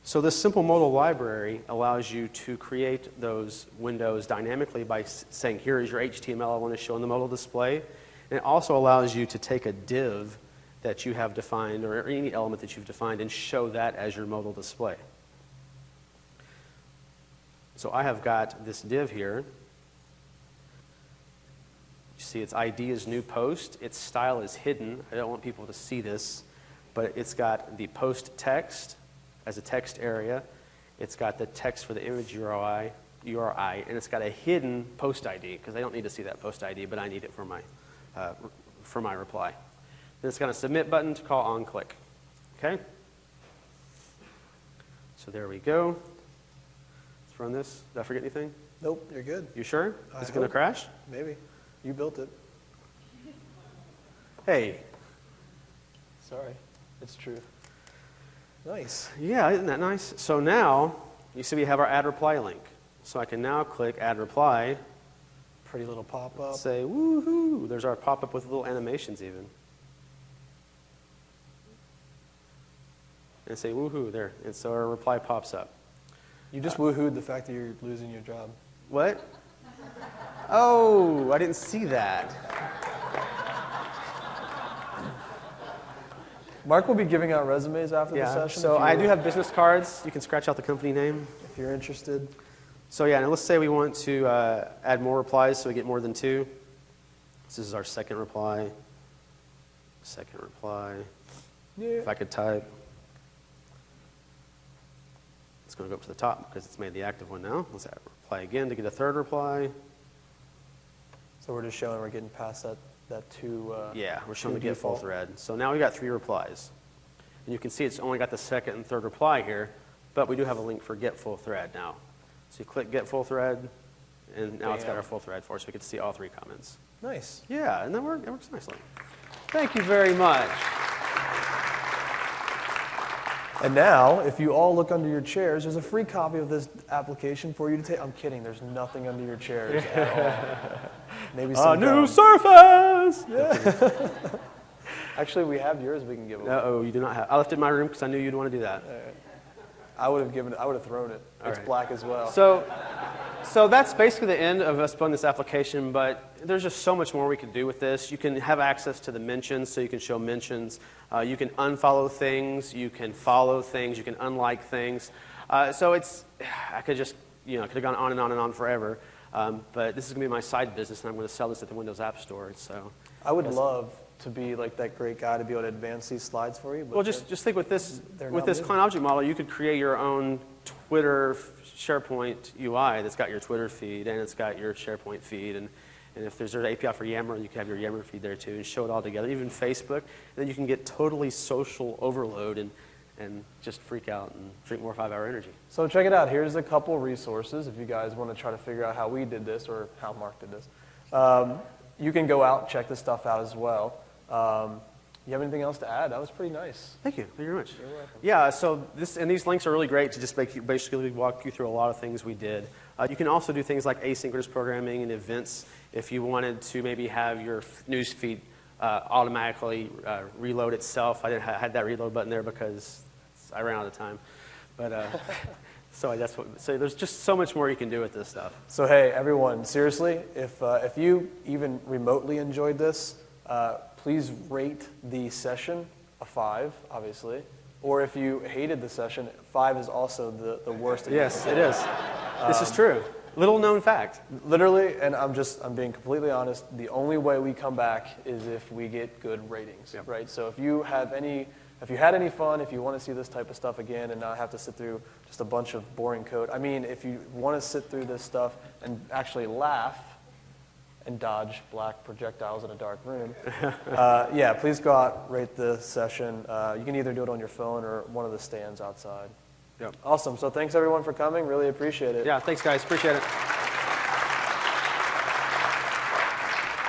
So this simple modal library allows you to create those windows dynamically by saying, here is your HTML I want to show in the modal display. And it also allows you to take a div that you have defined, or any element that you've defined, and show that as your modal display. So I have got this div here. You see its ID is new post. Its style is hidden. I don't want people to see this, but it's got the post text as a text area. It's got the text for the image URI, and it's got a hidden post ID, because I don't need to see that post ID, but I need it for my reply. Then it's got a submit button to call on click. Okay? So there we go. Let's run this. Did I forget anything? Nope, you're good. You sure? Is it going to crash? Maybe. You built it. Hey. Sorry. It's true. Nice. Yeah, isn't that nice? So now, you see we have our add reply link. So I can now click add reply. Pretty little pop-up. Say, woohoo. There's our pop-up with little animations even. And say, woohoo, there. And so our reply pops up. You just woohooed the fact that you're losing your job. What? Oh, I didn't see that. Mark will be giving out resumes after the session. So I do have business cards. You can scratch out the company name. If you're interested. So yeah, and let's say we want to add more replies so we get more than 2. This is our second reply. Second reply. Yeah. If I could type. It's going to go up to the top because it's made the active one now. Let's add reply again to get a third reply. So we're just showing we're getting past that 2. Yeah, we're showing the get full thread. So now we got 3 replies. And you can see it's only got the second and third reply here, but we do have a link for get full thread now. So you click get full thread, and now it's got our full thread for us. We get to see all 3 comments. Nice. Yeah, and that works nicely. Thank you very much. And now, if you all look under your chairs, there's a free copy of this application for you to take. I'm kidding. There's nothing under your chairs at all. Maybe some new gum. surface! Yeah. Actually, we have yours we can give away. Oh, you do not have. I left it in my room because I knew you'd want to do that. I would have thrown it. It's right. black as well. So that's basically the end of us building this application, but there's just so much more we can do with this. You can have access to the mentions, so you can show mentions. You can unfollow things. You can follow things. You can unlike things. So I could just, could have gone on and on and on forever. But this is going to be my side business, and I'm going to sell this at the Windows App Store. So I would love to be like that great guy to be able to advance these slides for you. But well, just think with this moving. client object model, you could create your own Twitter SharePoint UI that's got your Twitter feed and it's got your SharePoint feed, and if there's an API for Yammer, you can have your Yammer feed there too and show it all together. Even Facebook, and then you can get totally social overload and just freak out and drink more 5-hour energy. So check it out. Here's a couple resources if you guys want to try to figure out how we did this or how Mark did this. You can go out and check this stuff out as well. You have anything else to add? That was pretty nice. Thank you. Thank you very much. You're welcome. Yeah, so these links are really great to just basically walk you through a lot of things we did. You can also do things like asynchronous programming and events if you wanted to maybe have your news feed automatically reload itself. I had that reload button there because I ran out of time. But so there's just so much more you can do with this stuff. So hey, everyone, seriously, if you even remotely enjoyed this, please rate the session a 5, obviously. Or if you hated the session, 5 is also the worst. Yes, it is. This is true. Little known fact. Literally, and I'm being completely honest, the only way we come back is if we get good ratings, Yep. right? So if you had any fun, if you want to see this type of stuff again and not have to sit through just a bunch of boring code, if you want to sit through this stuff and actually laugh and dodge black projectiles in a dark room, please go out, rate the session. You can either do it on your phone or one of the stands outside. Yep. Awesome. So thanks, everyone, for coming. Really appreciate it. Yeah, thanks, guys. Appreciate it.